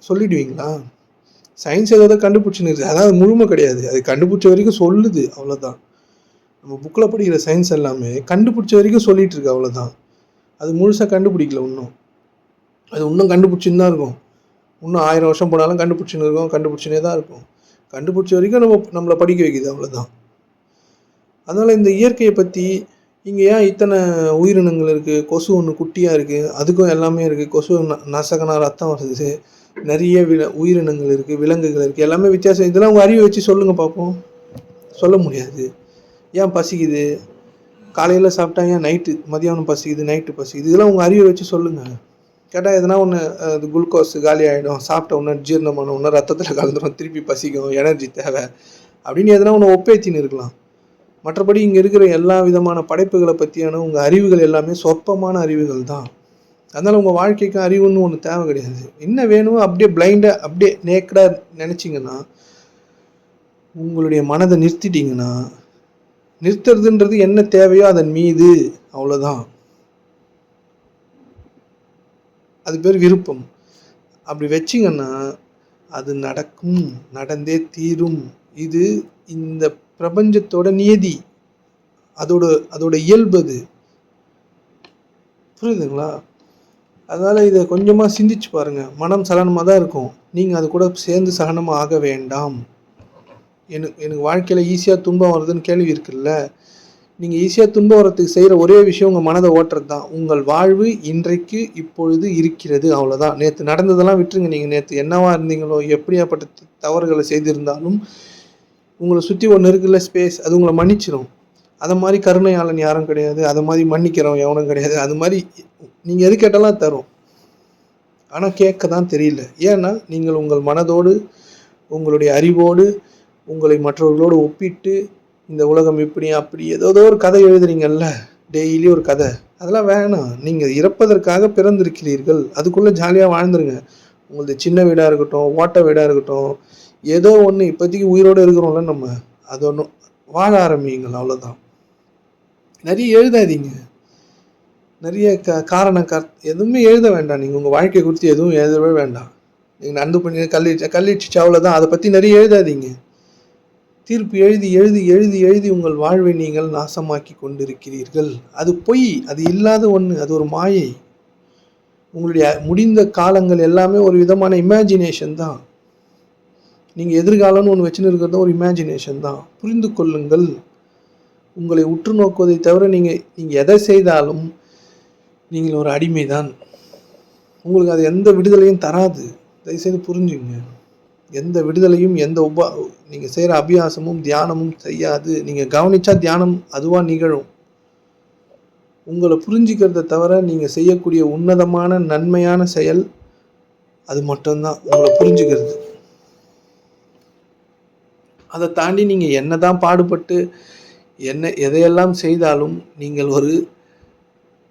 A: சொல்லிடுவீங்களா? சயின்ஸ் ஏதாவது கண்டுபிடிச்சின்னு இருக்குது, அதாவது முழுமை கிடையாது. அது கண்டுபிடிச்ச வரைக்கும் சொல்லுது, அவ்வளோதான். நம்ம புக்கில் படிக்கிற சயின்ஸ் எல்லாமே கண்டுபிடிச்ச வரைக்கும் சொல்லிகிட்டு இருக்கு, அவ்வளோதான். அது முழுசாக கண்டுபிடிக்கல இன்னும். அது இன்னும் கண்டுபிடிச்சின்னு தான் இருக்கும். இன்னும் 1000 வருஷம் போனாலும் கண்டுபிடிச்சின்னு இருக்கும், கண்டுபிடிச்சினே தான் இருக்கும். கண்டுபிடிச்ச வரைக்கும் நம்மளை படிக்க வைக்குது, அவ்வளோதான். அதனால் இந்த இயற்கையை பற்றி இங்கே ஏன் இத்தனை உயிரினங்கள் இருக்குது? கொசு ஒன்று குட்டியாக இருக்குது, அதுக்கும் எல்லாமே இருக்குது. கொசு நசக்குனா ரத்தம் வருது. நிறைய உயிரினங்கள் இருக்குது, விலங்குகள் இருக்குது, எல்லாமே வித்தியாசம். இதெல்லாம் உங்கள் அறிவை வச்சு சொல்லுங்கள் பார்ப்போம். சொல்ல முடியாது. ஏன் பசிக்குது? காலையில் சாப்பிட்டா ஏன் நைட்டு மதியானம் பசிக்குது, நைட்டு பசிக்குது? இதெல்லாம் உங்கள் அறிவை வச்சு சொல்லுங்கள். கேட்டால் எதனா ஒன்று அது குளுக்கோஸ் காலி ஆகிடும், சாப்பிட்ட உடனே ஜீரணமான உடனே ரத்தத்தில் கலந்துடும், திருப்பி பசிக்கும், எனர்ஜி தேவை அப்படின்னு எதனா ஒன்று ஒப்பேத்தின்னு இருக்கலாம். மற்றபடி இங்கே இருக்கிற எல்லா விதமான படைப்புகளை பற்றியான உங்கள் அறிவுகள் எல்லாமே சொற்பமான அறிவுகள் தான். அதனால் உங்கள் வாழ்க்கைக்கு அறிவுன்னு ஒன்று தேவை கிடையாது. என்ன வேணுமோ அப்படியே பிளைண்டாக அப்படியே நேக்கடாக நினச்சிங்கன்னா, உங்களுடைய மனதை நிறுத்திட்டீங்கன்னா, நிறுத்துறதுன்றது என்ன தேவையோ அதன் மீது, அவ்வளோதான். அது பேர் விருப்பம். அப்படி வச்சிங்கன்னா அது நடக்கும், நடந்தே தீரும். இது இந்த பிரபஞ்சத்தோட நியதி, அதோட இயல்பு அது. புரியுதுங்களா? அதனால் இதை கொஞ்சமாக சிந்திச்சு பாருங்கள். மனம் சலனமாக தான் இருக்கும், நீங்கள் அது கூட சேர்ந்து சலனமாக ஆக வேண்டாம். எனக்கு வாழ்க்கையில் ஈஸியாக துன்பம் வருதுன்னு கேள்வி இருக்குல்ல, நீங்கள் ஈஸியாக துன்பம் வரத்துக்கு செய்கிற ஒரே விஷயம் உங்கள் மனதை ஓட்டுறது தான். உங்கள் வாழ்வு இன்றைக்கு இப்பொழுது இருக்கிறது, அவ்வளோதான். நேற்று நடந்ததெல்லாம் விட்டுருங்க. நீங்கள் நேற்று என்னவா இருந்தீங்களோ, எப்படியாப்பட்ட தவறுகளை செய்திருந்தாலும் உங்களை சுற்றி ஒன்று இருக்குல்ல, ஸ்பேஸ், அது உங்களை மன்னிச்சிடும். அதை மாதிரி கருணையாளன் யாரும் கிடையாது, அதை மாதிரி மன்னிக்கிறவன் எவனும் கிடையாது. அது மாதிரி நீங்கள் எது கேட்டாலும் தரும். ஆனால் கேட்க தான் தெரியல. ஏன்னா நீங்கள் உங்கள் மனதோடு, உங்களுடைய அறிவோடு, உங்களை மற்றவர்களோடு ஒப்பிட்டு இந்த உலகம் இப்படி அப்படி ஏதோ ஒரு கதை எழுதுறீங்கல்ல, டெய்லி ஒரு கதை. அதெல்லாம் வேணாம். நீங்கள் இறப்பதற்காக பிறந்திருக்கிறீர்கள், அதுக்குள்ளே ஜாலியாக வாழ்ந்துருங்க. உங்களது சின்ன வீடாக இருக்கட்டும், ஓட்ட வீடாக இருக்கட்டும், ஏதோ ஒன்று இப்போதைக்கு உயிரோடு இருக்கிறோம்ல நம்ம, அது ஒன்று வாழ ஆரம்பிங்கள், அவ்வளோதான். நிறைய எழுதாதீங்க, நிறைய எதுவுமே எழுத வேண்டாம். நீங்கள் உங்கள் வாழ்க்கையை குறித்து எதுவும் எழுதவே வேண்டாம். நீங்கள் நடந்து பண்ணி கல்லிச்சு சாவில் தான், அதை பற்றி நிறைய எழுதாதீங்க. தீர்ப்பு எழுதி எழுதி எழுதி எழுதி உங்கள் வாழ்வை நீங்கள் நாசமாக்கி கொண்டிருக்கிறீர்கள். அது பொய், அது இல்லாத ஒன்று, அது ஒரு மாயை. உங்களுடைய முடிந்த காலங்கள் எல்லாமே ஒரு விதமான இமேஜினேஷன் தான். நீங்கள் எதிர்காலம்னு ஒன்று வச்சுன்னு இருக்கிறது ஒரு இமேஜினேஷன் தான். புரிந்து கொள்ளுங்கள். உங்களை உற்று நோக்குவதை தவிர நீங்கள் எதை செய்தாலும் நீங்கள் ஒரு அடிமை தான். உங்களுக்கு அது எந்த விடுதலையும் தராது. தயவுசெய்து புரிஞ்சுங்க. எந்த விடுதலையும் நீங்கள் செய்கிற அபியாசமும் தியானமும் செய்யாது. நீங்கள் கவனித்தா தியானம் அதுவாக நிகழும். உங்களை புரிஞ்சிக்கிறத தவிர நீங்கள் செய்யக்கூடிய உன்னதமான நன்மையான செயல் அது மட்டும்தான், உங்களை புரிஞ்சுக்கிறது. அதை தாண்டி நீங்கள் என்ன தான் பாடுபட்டு எதையெல்லாம் செய்தாலும் நீங்கள் ஒரு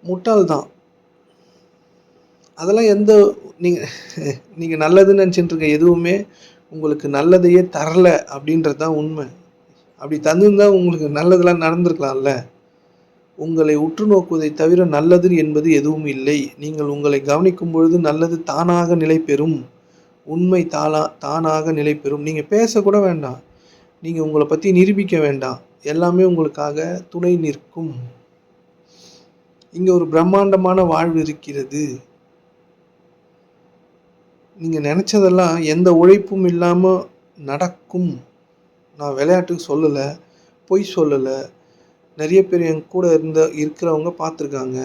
A: முட்டாள்தான். அதெல்லாம் நீங்கள் நல்லதுன்னு நினச்சிட்டு இருக்க எதுவுமே உங்களுக்கு நல்லதையே தரல அப்படின்றது தான் உண்மை. அப்படி தந்துருந்தால் உங்களுக்கு நல்லதெல்லாம் நடந்திருக்கலாம்ல. உங்களை உற்று நோக்குவதை தவிர நல்லது என்பது எதுவும் இல்லை. நீங்கள் உங்களை கவனிக்கும் பொழுது நல்லது தானாக நிலை பெறும். உண்மை தானாக நிலை பெறும். நீங்கள் பேசக்கூட வேண்டாம், நீங்கள் உங்களை பற்றி நிரூபிக்க வேண்டாம். எல்லாமே உங்களுக்காக துணை நிற்கும். இங்கே ஒரு பிரம்மாண்டமான வாழ்வு இருக்கிறது. நீங்கள் நினச்சதெல்லாம் எந்த உழைப்பும் இல்லாமல் நடக்கும். நான் விளையாட்டுக்கு சொல்லலை, பொய் சொல்லலை. நிறைய பேர் என் கூட இருக்கிறவங்க பார்த்துருக்காங்க.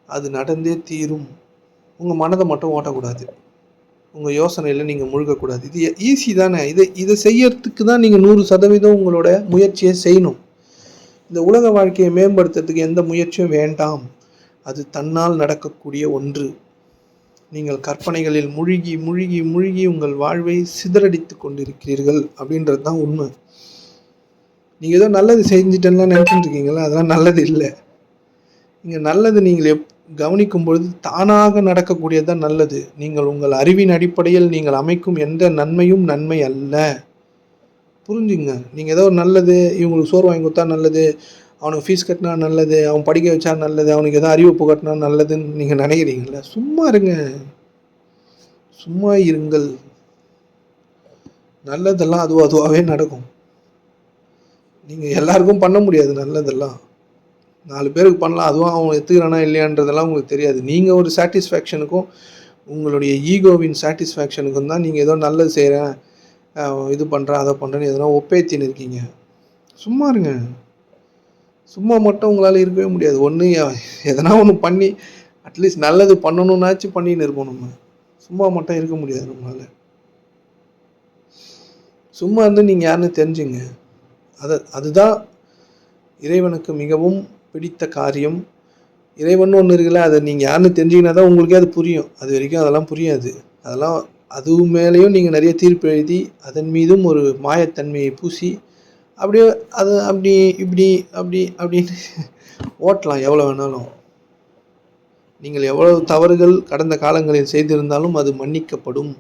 A: அது நடந்தே தீரும். உங்கள் மனதை மட்டும் ஓட்டக்கூடாது, உங்கள் யோசனையில் நீங்கள் முழுகக்கூடாது. இது ஈஸி தானே. இதை செய்யறதுக்கு தான் நீங்கள் 100% உங்களோட முயற்சியை செய்யணும். இந்த உலக வாழ்க்கையை மேம்படுத்துறதுக்கு எந்த முயற்சியும் வேண்டாம். அது தன்னால் நடக்கக்கூடிய ஒன்று. நீங்கள் கற்பனைகளில் மூழ்கி மூழ்கி மூழ்கி உங்கள் வாழ்வை சிதறடித்து கொண்டிருக்கிறீர்கள் அப்படின்றது தான் உண்மை. நீங்கள் ஏதோ நல்லது செஞ்சுட்டேன்னா நினைச்சிட்டு இருக்கீங்களா? அதெல்லாம் நல்லது இல்லை. இங்கே நல்லது நீங்கள் கவனிக்கும் பொழுது தானாக நடக்கக்கூடியது தான் நல்லது. நீங்கள் உங்கள் அறிவின் அடிப்படையில் நீங்கள் அமைக்கும் எந்த நன்மையும் நன்மை அல்ல. புரிஞ்சுங்க. நீங்கள் ஏதோ நல்லது, இவங்களுக்கு சோறு வாங்கி கொடுத்தா நல்லது, அவனுக்கு ஃபீஸ் கட்டினா நல்லது, அவன் படிக்க வச்சா நல்லது, அவனுக்கு எதோ அறிவு புகட்டினா நல்லதுன்னு நீங்கள் நினைக்கிறீங்களா? சும்மா இருங்க, சும்மா இருங்கள். நல்லதெல்லாம் அதுவாகவே நடக்கும். நீங்கள் எல்லாருக்கும் பண்ண முடியாது நல்லதெல்லாம். 4 பேருக்கு பண்ணலாம், அதுவும் அவன் எடுத்துக்கிறானா இல்லையான்றதெல்லாம் உங்களுக்கு தெரியாது. நீங்கள் ஒரு சாட்டிஸ்ஃபேக்ஷனுக்கும் உங்களுடைய ஈகோவின் சாட்டிஸ்ஃபேக்ஷனுக்கும் தான் நீங்கள் ஏதோ நல்லது செய்கிறேன், இது பண்ணுறேன், அதை பண்ணுறேன்னு எதனா ஒப்பேத்தின்னு இருக்கீங்க. சும்மா இருங்க. சும்மா மட்டும் உங்களால் இருக்கவே முடியாது. ஒன்று எதனா ஒன்று பண்ணி அட்லீஸ்ட் நல்லது பண்ணணும்னாச்சும் பண்ணின்னு இருப்போம் நம்ம. சும்மா மட்டும் இருக்க முடியாது நம்மளால. சும்மா இருந்து நீங்கள் யாருன்னு தெரிஞ்சுங்க. அதுதான் இறைவனுக்கு மிகவும் பிடித்த காரியம். இறைவன் ஒன்று இருக்குல்ல, அதை நீங்கள் யாருன்னு தெரிஞ்சிங்கன்னா தான் உங்களுக்கே அது புரியும். அது வரைக்கும் அதெல்லாம் புரியாது. அதெல்லாம் அது மேலேயும் நீங்கள் நிறைய தீர்ப்பு எழுதி அதன் மீதும் ஒரு மாயத்தன்மையை பூசி அப்படியே அது அப்படி இப்படி அப்படி அப்படின்னு ஓட்டலாம் எவ்வளோ வேணாலும். நீங்கள் எவ்வளவு தவறுகள் கடந்த காலங்களில் செய்திருந்தாலும் அது மன்னிக்கப்படும்.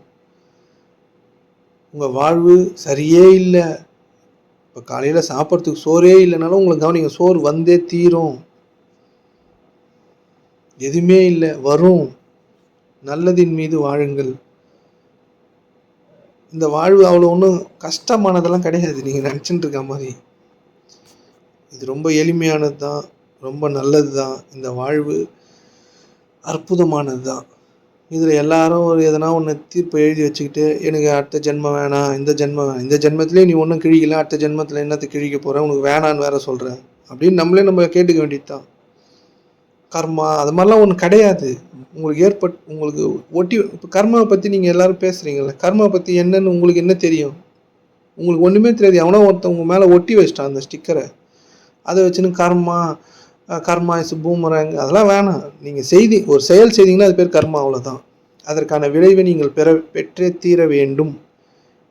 A: உங்கள் வாழ்வு சரியே இல்லை, இப்போ காலையில் சாப்பிட்றதுக்கு சோறே இல்லைனாலும் உங்களை கவனிங்க, சோறு வந்தே தீரும். எதுவுமே இல்லை, வரும். நல்லதின் மீது வாழுங்கள். இந்த வாழ்வு அவ்வளோ ஒன்றும் கஷ்டமானதெல்லாம் கிடையாது நீங்கள் நினச்சிட்டு இருக்க மாதிரி. இது ரொம்ப எளிமையானது தான், ரொம்ப நல்லது தான். இந்த வாழ்வு அற்புதமானது தான். இதில் எல்லாரும் ஒரு எதனா ஒன்று தீர்ப்பை எழுதி வச்சுக்கிட்டு எனக்கு அடுத்த ஜென்மம் வேணாம், இந்த ஜென்மம் வேணாம், இந்த ஜென்மத்திலே நீ ஒன்றும் கிழிக்கல, அடுத்த ஜென்மத்தில் என்னத்தை கிழிக்க போகிற, உனக்கு வேணான்னு வேற சொல்கிறேன் அப்படின்னு நம்ம கேட்டுக்க வேண்டியது தான். கர்மா அது மாதிரிலாம் ஒன்று கிடையாது. உங்களுக்கு ஒட்டி இப்போ கர்மாவை பற்றி நீங்கள் எல்லோரும் பேசுகிறீங்கள, கர்மாவை பற்றி என்னன்னு உங்களுக்கு என்ன தெரியும்? உங்களுக்கு ஒன்றுமே தெரியாது. எவனோ ஒருத்தன் உங்கள் மேலே ஒட்டி வச்சிட்டான் அந்த ஸ்டிக்கரை. அதை வச்சுன்னு கர்மா இஸ் பூமராங் அதெல்லாம் வேணாம். நீங்கள் ஒரு செயல் செய்தீங்கன்னா அது பேர் கர்மா, அவ்வளோதான். அதற்கான விளைவை நீங்கள் பெற்றே தீர வேண்டும்.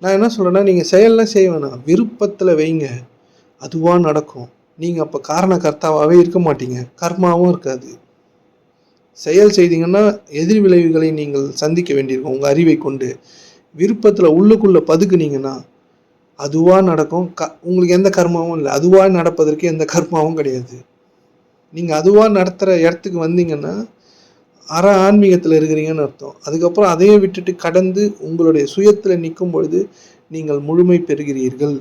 A: நான் என்ன சொல்கிறேன்னா, நீங்கள் செயல்லாம் செய்ய வேணாம், விருப்பத்தில் வைங்க, அதுவாக நடக்கும். நீங்கள் அப்போ காரணகர்த்தாவாகவே இருக்க மாட்டீங்க, கர்மாவும் இருக்காது. செயல் செய்தீங்கன்னா எதிர் விளைவுகளை நீங்கள் சந்திக்க வேண்டியிருக்கும் உங்கள் அறிவை கொண்டு. விருப்பத்தில் உள்ளுக்குள்ளே பதுக்குனீங்கன்னா அதுவாக நடக்கும். உங்களுக்கு எந்த கர்மாவும் இல்லை, அதுவாக நடப்பதற்கு எந்த கர்மாவும் கிடையாது. நீங்கள் அதுவாக நடத்துகிற இடத்துக்கு வந்தீங்கன்னா ஆன்மீகத்தில் இருக்கிறீங்கன்னு அர்த்தம். அதுக்கப்புறம் அதையே விட்டுட்டு கடந்து உங்களுடைய சுயத்தில் நிற்கும் பொழுது நீங்கள் முழுமை பெறுகிறீர்கள்.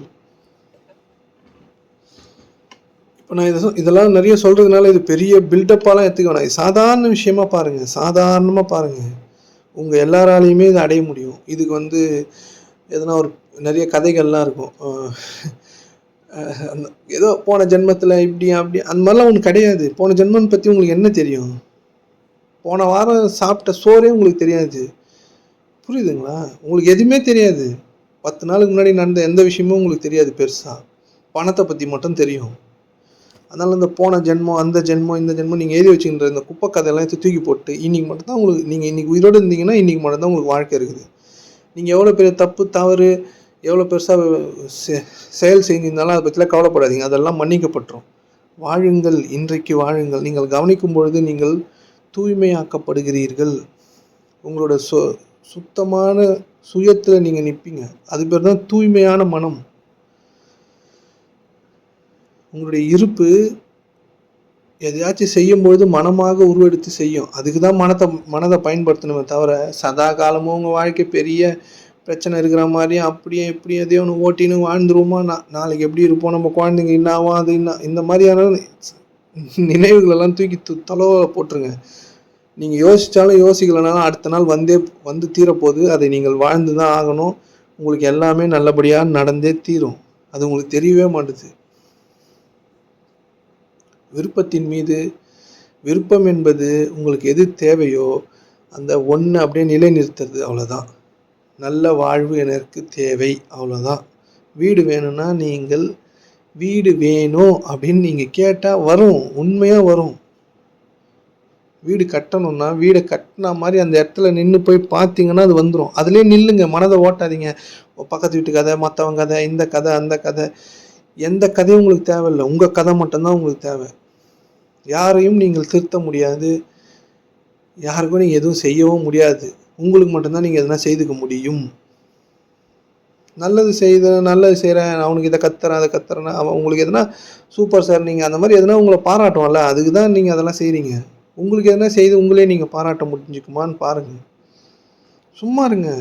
A: இப்போ நான் இதெல்லாம் நிறைய சொல்கிறதுனால இது பெரிய பில்டப்பாலாம் எடுத்துக்க வேணாம். இது சாதாரண விஷயமா பாருங்கள், சாதாரணமாக பாருங்கள். உங்கள் எல்லாராலையுமே இதை அடைய முடியும். இதுக்கு எதனா ஒரு நிறைய கதைகள்லாம் இருக்கும். அந்த ஏதோ போன ஜென்மத்தில் இப்படி அப்படி அந்த மாதிரிலாம் ஒன்று கிடையாது. போன ஜென்மம் பற்றி உங்களுக்கு என்ன தெரியும்? போன வாரம் சாப்பிட்ட சோறே உங்களுக்கு தெரியாது. புரியுதுங்களா? உங்களுக்கு எதுவுமே தெரியாது. 10 நாளுக்கு முன்னாடி நடந்த எந்த விஷயமும் உங்களுக்கு தெரியாது பெருசாக. பணத்தை பற்றி மட்டும் தெரியும். அதனால் இந்த போன ஜென்மம், அந்த ஜென்மம், இந்த ஜென்மம் நீங்கள் எழுதி வச்சுக்கின்ற இந்த குப்பை கதையெல்லாம் எடுத்து தூக்கி போட்டு இன்றைக்கி மட்டும்தான் உங்களுக்கு, நீங்கள் இன்றைக்கி உயிரோடு இருந்தீங்கன்னா இன்றைக்கி மட்டும்தான் உங்களுக்கு வாழ்க்கை இருக்குது. நீங்கள் எவ்வளோ பெரிய தப்பு தவறு எவ்வளோ பெருசாக செயல் செஞ்சிருந்தாலும் அதை பற்றிலாம் கவலைப்படாதீங்க. அதெல்லாம் மன்னிக்கப்பட்டுரும். வாழுங்கள், இன்றைக்கு வாழுங்கள். நீங்கள் கவனிக்கும் பொழுது நீங்கள் தூய்மையாக்கப்படுகிறீர்கள். உங்களோட சுத்தமான சுயத்தில் நீங்கள் நிற்பீங்க. அது பேர் தான் தூய்மையான மனம். உங்களுடைய இருப்பு எதையாச்சும் செய்யும்பொழுது மனமாக உருவெடுத்து செய்யும். அதுக்கு தான் மனதை பயன்படுத்தணுமே தவிர சதா காலமும் உங்கள் வாழ்க்கை பெரிய பிரச்சனை இருக்கிற மாதிரியும் அப்படியே இப்படி எதையோ ஒன்று ஓட்டின்னு வாழ்ந்துருவோமா, நாளைக்கு எப்படி இருப்போம், நம்ம குழந்தைங்க என்னாவும் அது இந்த மாதிரியான நினைவுகளெல்லாம் தூக்கி தலைவரை போட்டுருங்க. நீங்கள் யோசித்தாலும் யோசிக்கலைனாலும் அடுத்த நாள் வந்து தீரப்போகுது. அதை நீங்கள் வாழ்ந்து தான் ஆகணும். உங்களுக்கு எல்லாமே நல்லபடியாக நடந்தே தீரும். அது உங்களுக்கு தெரியவே மாட்டுது. விருப்பத்தின் மீது விருப்பம் என்பது உங்களுக்கு எது தேவையோ அந்த ஒன்று அப்படியே நிலைநிறுத்துறது, அவ்வளோதான். நல்ல வாழ்வு எனக்கு தேவை, அவ்வளோதான். வீடு வேணும்னா நீங்கள் வீடு வேணும் அப்படின்னு நீங்கள் கேட்டால் வரும், உண்மையாக வரும். வீடு கட்டணும்னா வீடை கட்டினா மாதிரி அந்த இடத்துல நின்று போய் பார்த்தீங்கன்னா அது வந்துடும். அதுலேயே நில்லுங்க, மனதை ஓட்டாதீங்க. பக்கத்து வீட்டு கதை, மற்றவங்க கதை, இந்த கதை, அந்த கதை, எந்த கதையும் உங்களுக்கு தேவையில்லை. உங்கள் கதை மட்டும்தான் உங்களுக்கு தேவை. யாரையும் நீங்கள் திருத்த முடியாது, யாருக்கும் நீங்கள் எதுவும் செய்யவும் முடியாது. உங்களுக்கு மட்டும்தான் நீங்கள் எதனா செய்துக்க முடியும். நல்லது செய்கிறேன், அவனுக்கு இதை கத்துறேன் அதை கத்துறேன்னா அவன் உங்களுக்கு எதனா சூப்பர் சார் நீங்கள் அந்த மாதிரி எதனா உங்களை பாராட்டுவான்ல, அதுக்கு தான் நீங்கள் அதெல்லாம் செய்கிறீங்க. உங்களுக்கு எதனா செய்து உங்களே நீங்கள் பாராட்ட முடிஞ்சுக்குமான்னு பாருங்கள். சும்மா இருங்க.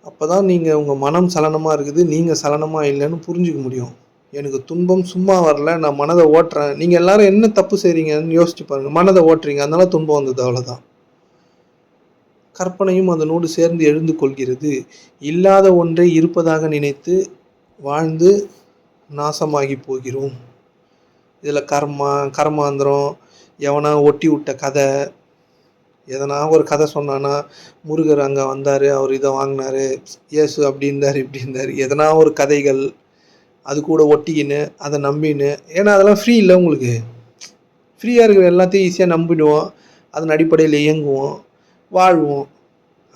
A: அப்போ தான் நீங்கள் உங்கள் மனம் சலனமாக இருக்குது, நீங்கள் சலனமாக இல்லைன்னு புரிஞ்சிக்க முடியும். எனக்கு துன்பம் சும்மா வரல, நான் மனதை ஓட்டுறேன். நீங்கள் எல்லாரும் என்ன தப்பு செய்கிறீங்கன்னு யோசிச்சு பாருங்கள். மனதை ஓட்டுறீங்க, அதனால துன்பம் வந்தது, அவ்வளோதான். கற்பனையும் அதனோடு சேர்ந்து எழுந்து கொள்கிறது. இல்லாத ஒன்றை இருப்பதாக நினைத்து வாழ்ந்து நாசமாகி போகிறோம். இதில் கர்மாந்திரம், எவனா ஒட்டி விட்ட கதை, எதனா ஒரு கதை சொன்னான்னா முருகர் அங்கே வந்தார், அவர் இதை வாங்கினாரு, இயேசு அப்படி இருந்தார் இப்படி இருந்தார், எதனா ஒரு கதைகள் அது கூட ஒட்டிக்கின்னு அதை நம்பின்னு. ஏன்னா அதெல்லாம் ஃப்ரீ இல்லை உங்களுக்கு. ஃப்ரீயாக இருக்கிற எல்லாத்தையும் ஈஸியாக நம்பிடுவோம், அதன் அடிப்படையில் இயங்குவோம், வாழ்வோம்.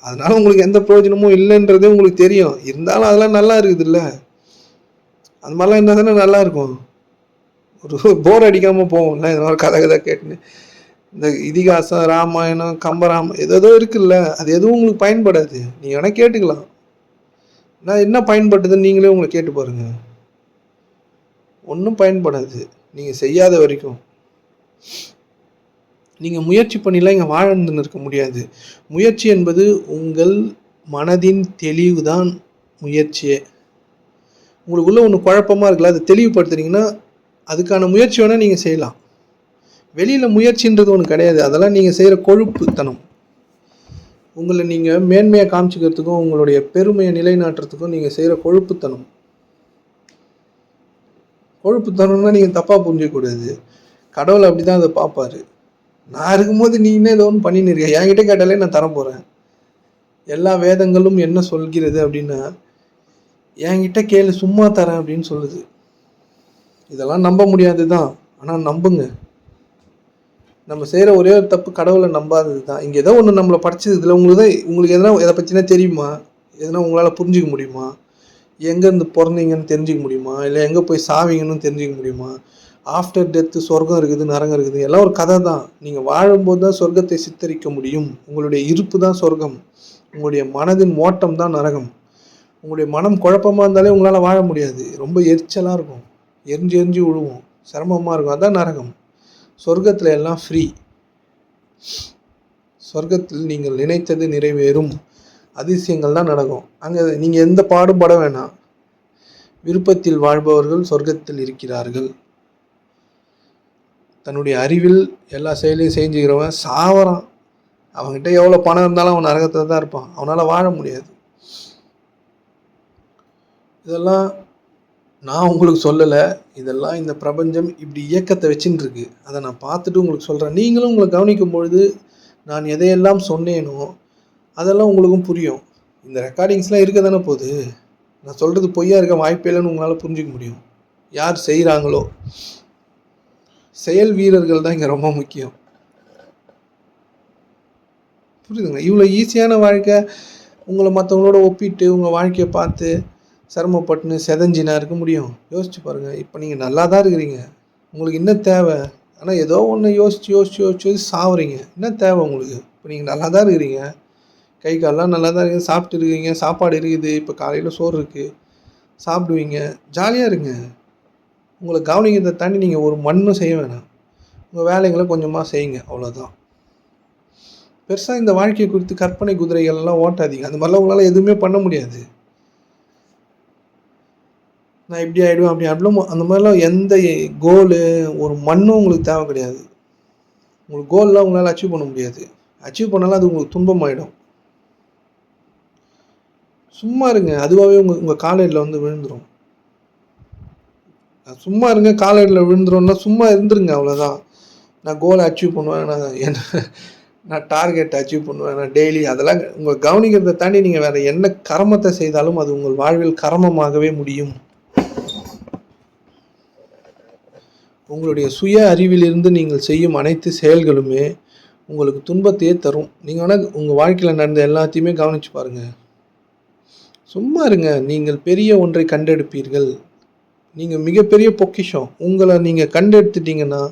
A: அதனால் உங்களுக்கு எந்த பிரயோஜனமும் இல்லைன்றதே உங்களுக்கு தெரியும். இருந்தாலும் அதெல்லாம் நல்லா இருக்குது இல்லை? அது மாதிரிலாம் இருந்தால் தானே நல்லாயிருக்கும். ஒரு போர் அடிக்காமல் போவோம்ல இதனால் கதை கேட்டுன்னு. இந்த இதிகாசம், ராமாயணம், கம்பராமாயணம் ஏதோ இருக்குல்ல, அது எதுவும் உங்களுக்கு பயன்படாது. நீங்கள் வேணால் கேட்டுக்கலாம். நான் என்ன பயன்படுதுன்னு நீங்களே உங்களை கேட்டு பாருங்கள். ஒன்றும் பயன்படாது நீங்கள் செய்யாத வரைக்கும். நீங்கள் முயற்சி பண்ணிலாம் இங்கே வாழ்ந்துன்னு இருக்க முடியாது. முயற்சி என்பது உங்கள் மனதின் தெளிவு தான் முயற்சியே. உங்களுக்குள்ளே ஒன்று குழப்பமாக இருக்குல்ல, அதை தெளிவுபடுத்துனீங்கன்னா அதுக்கான முயற்சி வேணால் நீங்கள் செய்யலாம். வெளியில் முயற்சின்றது ஒன்று கிடையாது. அதெல்லாம் நீங்கள் செய்கிற கொழுப்புத்தனம். உங்களை நீங்கள் மேன்மையை காமிச்சிக்கிறதுக்கும் உங்களுடைய பெருமையை நிலைநாட்டுறதுக்கும் நீங்கள் செய்கிற கொழுப்புத்தனம். கொழுப்புத்தனம்னா நீங்கள் தப்பாக புரிஞ்சிக்கக்கூடாது. கடவுள் அப்படி தான் அதை பார்ப்பார். நான் இருக்கும்போது நீ என்ன ஏதோ ஒன்று பண்ணின்னு இருக்க, என்கிட்ட கேட்டாலே நான் தர போகிறேன். எல்லா வேதங்களும் என்ன சொல்கிறது அப்படின்னா, என்கிட்ட கேளு சும்மா தரேன் அப்படின்னு சொல்லுது. இதெல்லாம் நம்ப முடியாது தான், ஆனால் நம்புங்க. நம்ம செய்கிற ஒரே ஒரு தப்பு கடவுளை நம்பாதது தான். இங்கே ஏதோ ஒன்று நம்மளை படிச்சது இதில் உங்களுக்கு எதனா எதை பற்றினா தெரியுமா? எதனா உங்களால் புரிஞ்சிக்க முடியுமா? எங்கேருந்து பிறந்தீங்கன்னு தெரிஞ்சிக்க முடியுமா? இல்லை எங்கே போய் சாவீங்கன்னு தெரிஞ்சிக்க முடியுமா? ஆஃப்டர் டெத்து சொர்க்கம் இருக்குது, நரகம் இருக்குது, எல்லாம் ஒரு கதை தான். நீங்கள் வாழும்போது தான் சொர்க்கத்தை சித்தரிக்க முடியும். உங்களுடைய இருப்பு தான் சொர்க்கம், உங்களுடைய மனதின் ஓட்டம் தான் நரகம். உங்களுடைய மனம் குழப்பமாக இருந்தாலே உங்களால் வாழ முடியாது. ரொம்ப எரிச்சலாக இருக்கும், எரிஞ்சு விழுவோம், சிரமமாக இருக்கும். அதுதான் நரகம். சொர்க்கத்தில் எல்லாம் ஃப்ரீ. சொர்க்கத்தில் நீங்கள் நினைத்தது நிறைவேறும், அதிசயங்கள் தான் நடக்கும். அங்கே நீங்கள் எந்த பாடுபட வேணாம். விருப்பத்தில் வாழ்பவர்கள் சொர்க்கத்தில் இருக்கிறார்கள். தன்னுடைய அறிவில் எல்லா செயலையும் செஞ்சுக்கிறவன் சாவறான். அவன்கிட்ட எவ்வளோ பணம் இருந்தாலும் அவன் நரகத்தில் தான் இருப்பான். அவனால் வாழ முடியாது. இதெல்லாம் நான் உங்களுக்கு சொல்லலை. இதெல்லாம் இந்த பிரபஞ்சம் இப்படி இயக்கத்தை வச்சுன்னு இருக்கு. அதை நான் பார்த்துட்டு உங்களுக்கு சொல்கிறேன். நீங்களும் உங்களை கவனிக்கும் பொழுது நான் எதையெல்லாம் சொன்னேனோ அதெல்லாம் உங்களுக்கும் புரியும். இந்த ரெக்கார்டிங்ஸ்லாம் இருக்க தானே போகுது. நான் சொல்கிறது பொய்யா இருக்க வாய்ப்பே இல்லைன்னு உங்களால் புரிஞ்சிக்க முடியும். யார் செய்கிறாங்களோ, செயல் வீரர்கள் தான் இங்கே ரொம்ப முக்கியம். புரியுதுங்க? இவ்வளோ ஈஸியான வாழ்க்கை உங்களை மற்றவங்களோட ஒப்பிட்டு உங்கள் வாழ்க்கையை பார்த்து சிரமப்பட்டுன்னு செதஞ்சினா இருக்க முடியும்? யோசிச்சு பாருங்கள். இப்போ நீங்கள் நல்லா தான் இருக்கிறீங்க, உங்களுக்கு என்ன தேவை? ஆனால் ஏதோ ஒன்று யோசிச்சு சாவுறீங்க. என்ன தேவை உங்களுக்கு? இப்போ நீங்கள் நல்லா தான் இருக்கிறீங்க, கை காலெலாம் நல்லா தான் இருக்குது, சாப்பிட்டு இருக்கீங்க, சாப்பாடு இருக்குது, இப்போ காலையில் சோறு இருக்குது, சாப்பிடுவீங்க, ஜாலியாக இருங்க. உங்களை கவனிக்கிறதை தாண்டி நீங்கள் ஒரு மண்ணும் செய்ய வேணாம். உங்கள் வேலைகளை கொஞ்சமாக செய்யுங்க, அவ்வளோதான். பெருசாக இந்த வாழ்க்கையை குறித்து கற்பனை குதிரைகள்லாம் ஓட்டாதீங்க. அந்த மாதிரிலாம் உங்களால் எதுவுமே பண்ண முடியாது. நான் இப்படி ஆகிடுவேன் அப்படி அப்படிலாம் அந்த மாதிரிலாம் எந்த கோலு ஒரு மண்ணும் உங்களுக்கு தேவை கிடையாது. உங்களுக்கு கோல்லாம் உங்களால் அச்சீவ் பண்ண முடியாது. அச்சீவ் பண்ணாலும் அது உங்களுக்கு துன்பமாயிடும். சும்மா இருங்க, அதுவாகவே உங்கள் காலடியில் வந்து விழுந்துடும். சும்மா இருங்க, காலடியில் விழுந்துரும்னா சும்மா இருந்துருங்க, அவ்வளோதான். நான் கோலை அச்சீவ் பண்ணுவேன், நான் டார்கெட் அச்சீவ் பண்ணுவேன், நான் டெய்லி அதெல்லாம் உங்களை கவனிக்கிறதை தாண்டி நீங்கள் வேறு என்ன கர்மத்தை செய்தாலும் அது உங்கள் வாழ்வில் கர்மமாகவே முடியும். உங்களுடைய சுய அறிவிலிருந்து நீங்கள் செய்யும் அனைத்து செயல்களுமே உங்களுக்கு துன்பத்தையே தரும். நீங்கள் வேணால் உங்கள் வாழ்க்கையில் நடந்த எல்லாத்தையுமே கவனித்து பாருங்கள். சும்மா இருங்க, நீங்கள் பெரிய ஒன்றை கண்டெடுப்பீர்கள். நீங்கள் மிகப்பெரிய பொக்கிஷம். உங்களை நீங்கள் கண்டெடுத்துட்டீங்கன்னா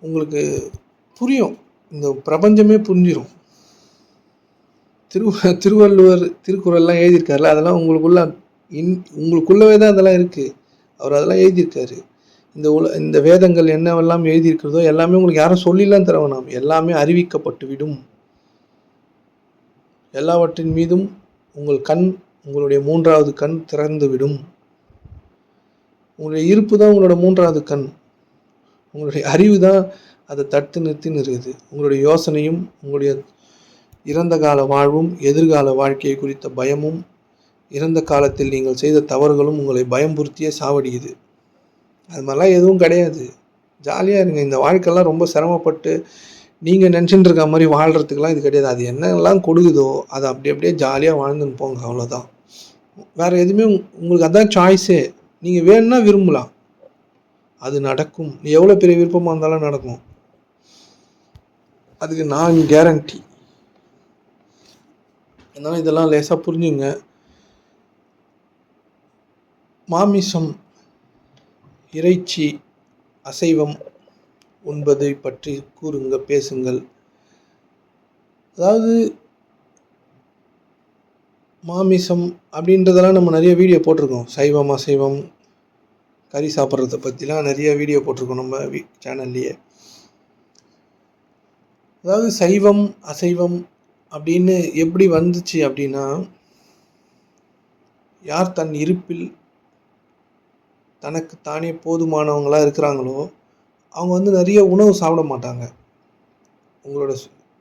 A: உங்களுக்கு புரியும், இந்த பிரபஞ்சமே புரிஞ்சிடும். திருவள்ளுவர் திருக்குறள்லாம் எழுதியிருக்காருல, அதெல்லாம் உங்களுக்குள்ளவே தான் அதெல்லாம் இருக்குது. அவர் அதெல்லாம் எழுதியிருக்காரு. இந்த வேதங்கள் என்னவெல்லாம் எழுதியிருக்கிறதோ எல்லாமே உங்களுக்கு யாரும் சொல்லிலாம் தர வேணாம், எல்லாமே அறிவிக்கப்பட்டு விடும். எல்லாவற்றின் மீதும் உங்களுடைய மூன்றாவது கண் திறந்து விடும். உங்களுடைய இருப்பு தான் உங்களோட மூன்றாவது கண். உங்களுடைய அறிவு தான் அதை தடுத்து நிறுத்தின்னு இருக்குது. உங்களுடைய யோசனையும் உங்களுடைய இறந்த கால வாழ்வும் எதிர்கால வாழ்க்கையை குறித்த பயமும் இறந்த காலத்தில் நீங்கள் செய்த தவறுகளும் உங்களை பயம்புறுத்தியே சாவடிக்குது. அது மாதிரிலாம் எதுவும் கிடையாது. ஜாலியாக இருங்க. இந்த வாழ்க்கைலாம் ரொம்ப சிரமப்பட்டு நீங்கள் நினச்சிட்டு இருக்க மாதிரி வாழ்கிறதுக்கெலாம் இது கிடையாது. அது என்னெல்லாம் கொடுக்குதோ அதை அப்படி அப்படியே ஜாலியாக வாழ்ந்துன்னு போங்க, அவ்வளோதான். வேறு எதுவுமே உங்களுக்கு அதான் சாய்ஸே. நீங்கள் வேணும்னா விரும்பலாம், அது நடக்கும். எவ்வளோ பெரிய விருப்பமாக இருந்தாலும் நடக்கும். அதுக்கு நான் கேரண்டி. அதனால் இதெல்லாம் லேசாக புரிஞ்சுங்க. மாமிசம், இறைச்சி, அசைவம் உண்பதை பற்றி கூறுங்க, பேசுங்கள். அதாவது மாமிசம் அப்படின்றதெல்லாம் நம்ம நிறைய வீடியோ போட்டிருக்கோம். சைவம், அசைவம், கறி சாப்பிட்றத பற்றிலாம் நிறைய வீடியோ போட்டிருக்கோம் நம்ம சேனல்லையே. அதாவது சைவம் அசைவம் அப்படின்னு எப்படி வந்துச்சு அப்படின்னா, யார் தன் இருப்பில் தனக்கு தானே போதுமானவங்களாக இருக்கிறாங்களோ அவங்க வந்து நிறைய உணவு சாப்பிட மாட்டாங்க. உங்களோட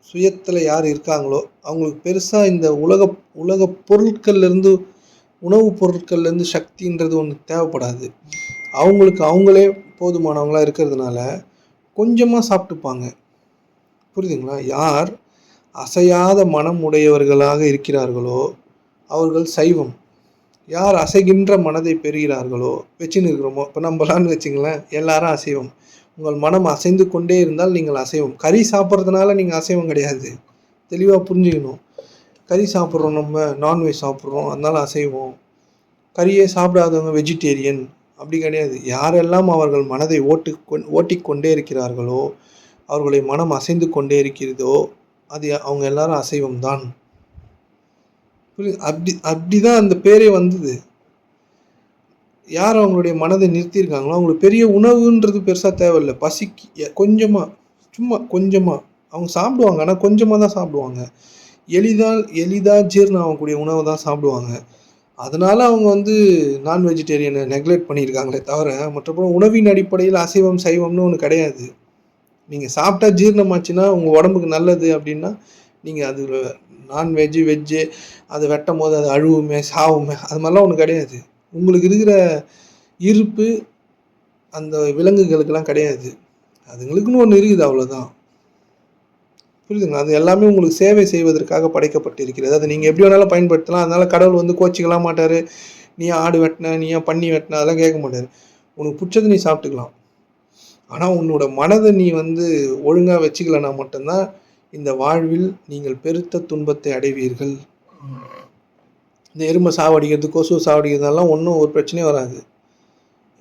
A: சுயத்தில் யார் இருக்காங்களோ அவங்களுக்கு பெருசாக இந்த உலக பொருட்கள்லேருந்து, உணவுப் பொருட்கள்லேருந்து சக்தின்றது ஒன்று தேவைப்படாது. அவங்களுக்கு அவங்களே போதுமானவங்களாக இருக்கிறதுனால கொஞ்சமாக சாப்பிட்டுப்பாங்க. புரியுதுங்களா? யார் அசையாத மனம் உடையவர்களாக இருக்கிறார்களோ அவர்கள் சைவம். யார் அசைகின்ற மனதை பெறுகிறார்களோ வச்சுன்னு இருக்கிறோமோ, இப்போ நம்மளான்னு வச்சுங்களேன், எல்லாரும் அசைவம். உங்கள் மனம் அசைந்து கொண்டே இருந்தால் நீங்கள் அசைவம். கறி சாப்பிட்றதுனால நீங்கள் அசைவம் கிடையாது, தெளிவாக புரிஞ்சுக்கணும். கறி சாப்பிட்றோம், நம்ம நான்வெஜ் சாப்பிட்றோம், அதனால் அசைவம். கறியே சாப்பிடாதவங்க வெஜிடேரியன் அப்படி கிடையாது. யாரெல்லாம் அவர்கள் மனதை ஓட்டிக்கொண்டே இருக்கிறார்களோ, அவர்களுடைய மனம் அசைந்து கொண்டே இருக்கிறதோ, அது அவங்க எல்லாரும் அசைவம் தான். அப்படி தான் அந்த பேரே வந்தது. யார் அவங்களுடைய மனதை நிறுத்தியிருக்காங்களோ அவங்களுக்கு பெரிய உணவுன்றது பெருசாக தேவையில்லை. பசிக்கு கொஞ்சமாக, சும்மா கொஞ்சமாக அவங்க சாப்பிடுவாங்க. ஆனால் கொஞ்சமாக தான் சாப்பிடுவாங்க. எளிதாக ஜீரணம் ஆகக்கூடிய உணவை தான் சாப்பிடுவாங்க. அதனால் அவங்க வந்து நான் வெஜிடேரியனை நெக்லெக்ட் பண்ணியிருக்காங்களே தவிர, மற்றபடி உணவின் அடிப்படையில் அசைவம் சைவம்னு ஒன்று கிடையாது. நீங்கள் சாப்பிட்டா ஜீரணமாச்சுன்னா உங்கள் உடம்புக்கு நல்லது அப்படின்னா நீங்கள் அது நான்வெஜ்ஜு வெஜ்ஜு அதை வெட்டும் போது அது அழுவுமே சாவுமே அது மாதிரிலாம் ஒன்று கிடையாது. உங்களுக்கு இருக்கிற இருப்பு அந்த விலங்குகளுக்கெல்லாம் கிடையாது. அதுங்களுக்குன்னு ஒன்று இருக்குது, அவ்வளோதான். புரியுதுங்களா? அது எல்லாமே உங்களுக்கு சேவை செய்வதற்காக படைக்கப்பட்டு இருக்கிறது. அதை நீங்கள் எப்படி வேணாலும் பயன்படுத்தலாம். அதனால் கடவுள் வந்து கோச்சிக்கலாம் மாட்டார். நீ ஆடு வெட்டின, நீ ஏன் பண்ணி வெட்டின, அதெல்லாம் கேட்க மாட்டார். உனக்கு பிடிச்சது நீ சாப்பிட்டுக்கலாம். ஆனால் உன்னோட மனதை நீ வந்து ஒழுங்காக வச்சுக்கலன்னா மட்டும்தான் இந்த வாழ்வில் நீங்கள் பெருத்த துன்பத்தை அடைவீர்கள். இந்த எறும்பை சாவடிக்கிறது, கொசு சாவடிக்கிறதெல்லாம் ஒன்றும் ஒரு பிரச்சனையும் வராது.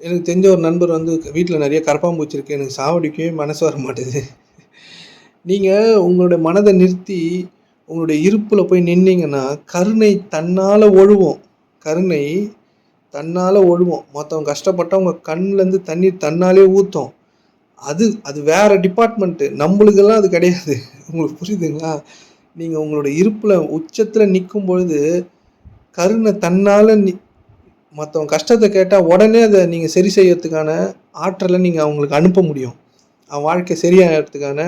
A: எனக்கு தெரிஞ்ச ஒரு நண்பர் வந்து வீட்டில் நிறைய கரப்பாம்பூச்சி இருக்குது, எனக்கு சாவடிக்கவே மனசு வர மாட்டேது. நீங்கள் உங்களோட மனதை நிறுத்தி உங்களுடைய இருப்பில் போய் நின்னீங்கன்னா கருணை தன்னால் ஒழுவோம். கருணை தன்னால் ஒழுவோம். மற்றவங்க கஷ்டப்பட்டால் உங்கள் கண்ணிலேருந்து தண்ணீர் தன்னாலே ஊற்றும். அது வேறு டிபார்ட்மெண்ட்டு. நம்மளுக்கெல்லாம் அது கிடையாது. உங்களுக்கு புரியுதுங்களா? நீங்கள் உங்களோட இருப்பில் உச்சத்தில் நிற்கும் பொழுது கருணை தன்னால் மற்றவங்க கஷ்டத்தை கேட்டால் உடனே அதை நீங்கள் சரி செய்யறதுக்கான ஆற்றலை நீங்கள் அவங்களுக்கு அனுப்ப முடியும். அவன் வாழ்க்கை சரியாகிறதுக்கான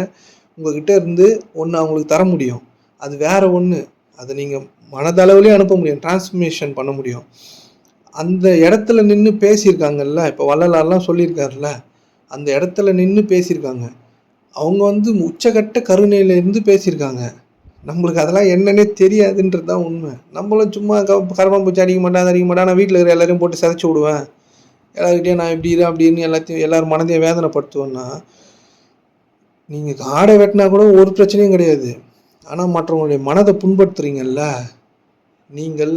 A: உங்கள்கிட்ட இருந்து ஒன்று அவங்களுக்கு தர முடியும். அது வேறு ஒன்று. அதை நீங்கள் மனதளவுலேயே அனுப்ப முடியும், டிரான்ஸ்மிஷன் பண்ண முடியும். அந்த இடத்துல நின்று பேசியிருக்காங்கல்ல, இப்போ வள்ளலார்லாம் சொல்லியிருக்காருல்ல, அந்த இடத்துல நின்று பேசியிருக்காங்க. அவங்க வந்து உச்சகட்ட கருணையிலேருந்து பேசியிருக்காங்க. நம்மளுக்கு அதெல்லாம் என்னன்னே தெரியாதுன்றது தான் உண்மை. நம்மளும் சும்மா கரப்பாம்பூச்சி அடிக்க மாட்டேன், நான் வீட்டில் இருக்கிற எல்லாரையும் போட்டு சிதைச்சி விடுவேன், எல்லாருக்கிட்டே நான் இப்படி இரு அப்படின்னு எல்லோரும் மனதையும் வேதனைப்படுத்துவேன்னா, நீங்கள் ஆடை வெட்டினா கூட ஒரு பிரச்சனையும் கிடையாது. ஆனால் மற்றவங்களுடைய மனதை புண்படுத்துறீங்கல்ல, நீங்கள்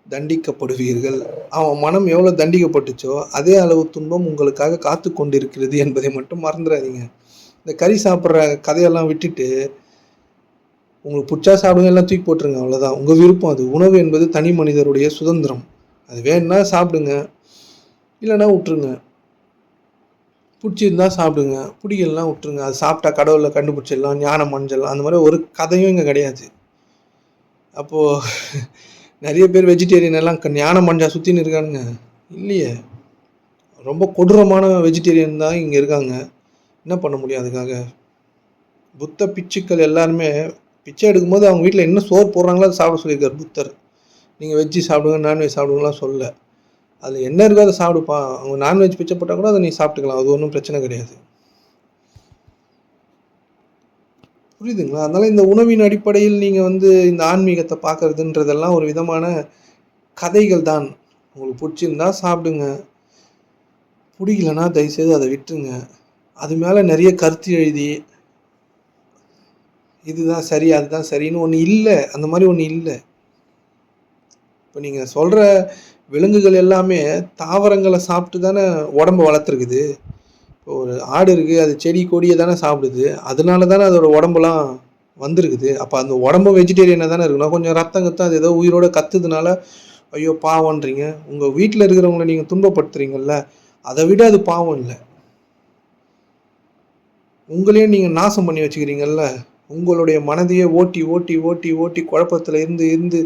A: தண்டிக்கப்படுவீர்கள். அவன் மனம் எவ்வளோ தண்டிக்கப்பட்டுச்சோ அதே அளவு துன்பம் உங்களுக்காக காத்து கொண்டிருக்கிறது என்பதை மட்டும் மறந்துடாதீங்க. இந்த கறி சாப்பிட்ற கதையெல்லாம் விட்டுட்டு உங்களுக்கு பிடிச்சா சாப்பிடுங்க, எல்லாம் தூக்கி போட்டுருங்க, அவ்வளோதான். உங்கள் விருப்பம் அது. உணவு என்பது தனி மனிதருடைய சுதந்திரம். அது வேணும்னா சாப்பிடுங்க, இல்லைன்னா விட்டுருங்க. பிடிச்சிருந்தா சாப்பிடுங்க, பிடிக்கலாம் விட்டுருங்க. அது சாப்பிட்டா கடவுளில் கண்டுபிடிச்சிடலாம், ஞானம் மஞ்சள் அந்த மாதிரி ஒரு கதையும் இங்கே கிடையாது. அப்போது நிறைய பேர் வெஜிடேரியன் எல்லாம் ஞானம் மஞ்சா சுற்றின்னு இருக்கானுங்க. இல்லையே, ரொம்ப கொடூரமான வெஜிடேரியன் தான் இங்கே இருக்காங்க. என்ன பண்ண முடியும் அதுக்காக? புத்த பிச்சுக்கள் எல்லாருமே பிச்சை எடுக்கும்போது அவங்க வீட்டில் என்ன சோறு போடுறாங்களோ அதை சாப்பிட சொல்லியிருக்காரு புத்தர். நீங்கள் வெஜ்ஜு சாப்பிடுங்க, நான்வெஜ் சாப்பிடுங்கலாம் சொல்ல. அதில் என்ன இருக்கோ அதை சாப்பிடுப்பா. அவங்க நான்வெஜ் பிச்சை போட்டால் கூட அதை நீ சாப்பிட்டுக்கலாம், அது ஒன்றும் பிரச்சனை கிடையாது. புரியுதுங்களா? அதனால இந்த உணவின் அடிப்படையில் நீங்கள் இந்த ஆன்மீகத்தை பார்க்கறதுன்றதெல்லாம் ஒரு விதமான கதைகள் தான். உங்களுக்கு பிடிச்சிருந்தா சாப்பிடுங்க, பிடிக்கலன்னா தயவுசெய்து அதை விட்டுருங்க. அது மேலே நிறைய கருத்து எழுதி இதுதான் சரி அதுதான் சரின்னு ஒன்று இல்லை, அந்த மாதிரி ஒன்று இல்லை. இப்போ நீங்கள் சொல்கிற விலங்குகள் எல்லாமே தாவரங்களை சாப்பிட்டு தானே உடம்பை வளர்த்துருக்குது. இப்போ ஒரு ஆடு இருக்குது, அது செடி கொடியை தானே சாப்பிடுது, அதனால தானே அதோட உடம்புலாம் வந்திருக்குது. அப்போ அந்த உடம்பு வெஜிடேரியனாக தானே இருக்கணும். கொஞ்சம் ரத்தம் கத்தம் அது ஏதோ உயிரோட கத்துதுனால ஐயோ பாவம்ன்றீங்க. உங்கள் வீட்டில் இருக்கிறவங்கள நீங்கள் துன்பப்படுத்துறீங்கல்ல, அதை விட அது பாவம் இல்லை. உங்களையும் நீங்கள் நாசம் பண்ணி வச்சுக்கிறீங்கல்ல, உங்களுடைய மனதையே ஓட்டி ஓட்டி ஓட்டி ஓட்டி குழப்பத்தில் இருந்து இருந்து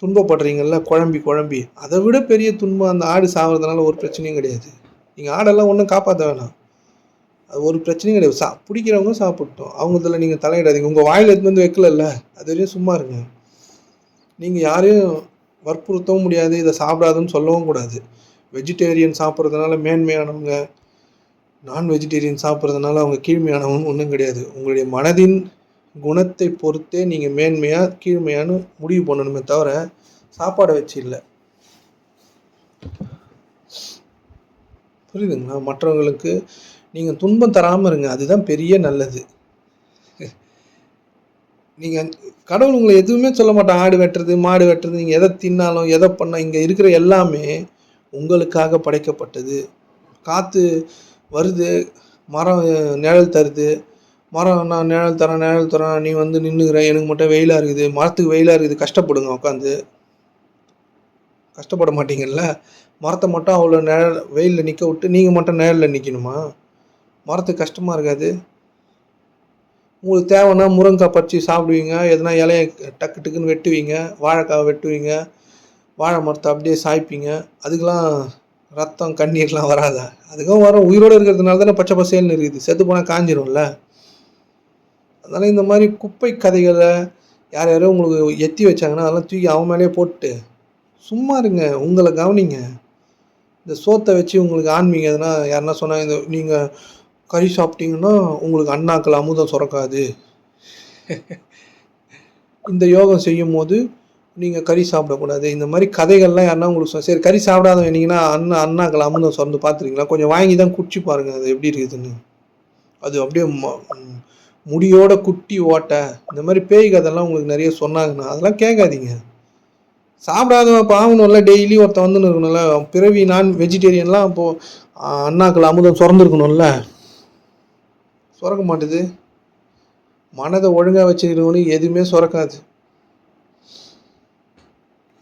A: துன்பப்படுறீங்கல்ல, குழம்பி குழம்பி. அதை விட பெரிய துன்பம் அந்த ஆடு சாகிறதுனால ஒரு பிரச்சனையும் கிடையாது. நீங்கள் ஆடெல்லாம் ஒன்றும் காப்பாற்ற வேணாம், அது ஒரு பிரச்சனையும் கிடையாது. பிடிக்கிறவங்க சாப்பிட்டோம், அவங்க இதில் நீங்கள் தலையிடாதீங்க. உங்கள் வாயில் எடுத்து வைக்கலல்ல, அது வரையும் சும்மா இருங்க. நீங்கள் யாரையும் வற்புறுத்தவும் முடியாது, இதை சாப்பிடாதுன்னு சொல்லவும் கூடாது. வெஜிடேரியன் சாப்பிட்றதுனால மேன்மையானவங்க, நான் வெஜிடேரியன் சாப்பிட்றதுனால அவங்க கீழ்மையானவங்க ஒன்றும் கிடையாது. உங்களுடைய மனதின் குணத்தை பொறுத்தே நீங்கள் மேன்மையாக கீழ்மையானு முடிவு பண்ணணுமே தவிர சாப்பாடை வச்சு இல்லை. புரியுதுங்களா? மற்றவங்களுக்கு நீங்கள் துன்பம் தராமல் இருங்க, அதுதான் பெரிய நல்லது. நீங்கள் கடவுள் உங்களை எதுவுமே சொல்ல மாட்டான். ஆடு வெட்டுறது மாடு வெட்டுறது, நீங்கள் எதை தின்னாலும் எதை பண்ண, இங்கே இருக்கிற எல்லாமே உங்களுக்காக படைக்கப்பட்டது. காற்று வருது, மரம் நிழல் தருது, மரம் நான் நிழல் தரேன் நீ நின்றுக்கிற, எனக்கு மட்டும் வெயிலாக இருக்குது. மரத்துக்கு வெயிலாக இருக்குது, கஷ்டப்படுங்க உட்காந்து. கஷ்டப்பட மாட்டீங்கல்ல? மரத்தை மட்டும் அவ்வளோ நிழல் வெயிலில் நிற்க விட்டு நீங்கள் மட்டும் நிழலில் நிற்கணுமா? மரத்துக்கு கஷ்டமாக இருக்காது? உங்களுக்கு தேவைன்னா முருங்கைக்காய் பறித்து சாப்பிடுவீங்க, எதனா இலையை டக்கு டக்குன்னு வெட்டுவீங்க, வாழைக்காய் வெட்டுவீங்க, வாழை மரத்தை அப்படியே சாய்ப்பீங்க. அதுக்கெலாம் ரத்தம் கண்ணீர்லாம் வராதா? அதுக்கும் வரும். உயிரோடு இருக்கிறதுனால தானே பச்சை பசேல்னு இருக்குது. செத்து போனால் காஞ்சிரும்ல. அதனால் இந்த மாதிரி குப்பை கதைகளை யார் யாரோ உங்களுக்கு எத்தி வச்சாங்கன்னா அதெல்லாம் தூக்கி அவன் மேலேயே போட்டு சும்மா இருங்க, உங்களை கவனிங்க. இந்த சோத்தை வச்சு உங்களுக்கு ஆன்மீகம் எதுனா யாருன்னா சொன்னாங்க, இந்த நீங்கள் கறி சாப்பிட்டீங்கன்னா உங்களுக்கு அண்ணாக்கள் அமுதம் சுரக்காது, இந்த யோகம் செய்யும் போது நீங்கள் கறி சாப்பிடக்கூடாது, இந்த மாதிரி கதைகள்லாம் யாருன்னா உங்களுக்கு சரி கறி சாப்பிடாத வேணீங்கன்னா அண்ணாக்கள் அமுதம் சுரந்து பார்த்துருக்கீங்களா? கொஞ்சம் வாங்கி தான் குடிச்சு பாருங்கள் அது எப்படி இருக்குதுன்னு. அது அப்படியே முடியோட குட்டி ஓட்டை இந்த மாதிரி பேய் கதைலாம் உங்களுக்கு நிறைய சொன்னாங்கன்னா அதெல்லாம் கேட்காதீங்க. சாப்பிடாதவன் பாவணும்ல, டெய்லி ஒருத்தன் இருக்கணும்ல. பிறவி நான் வெஜிடேரியன்லாம் அப்போது அண்ணாக்கள் அமுதம் சுரந்துருக்கணும்ல, சுரக்க மாட்டுது. மனதை ஒழுங்காக வச்சுக்கிறவனுக்கு எதுவுமே சுரக்காது.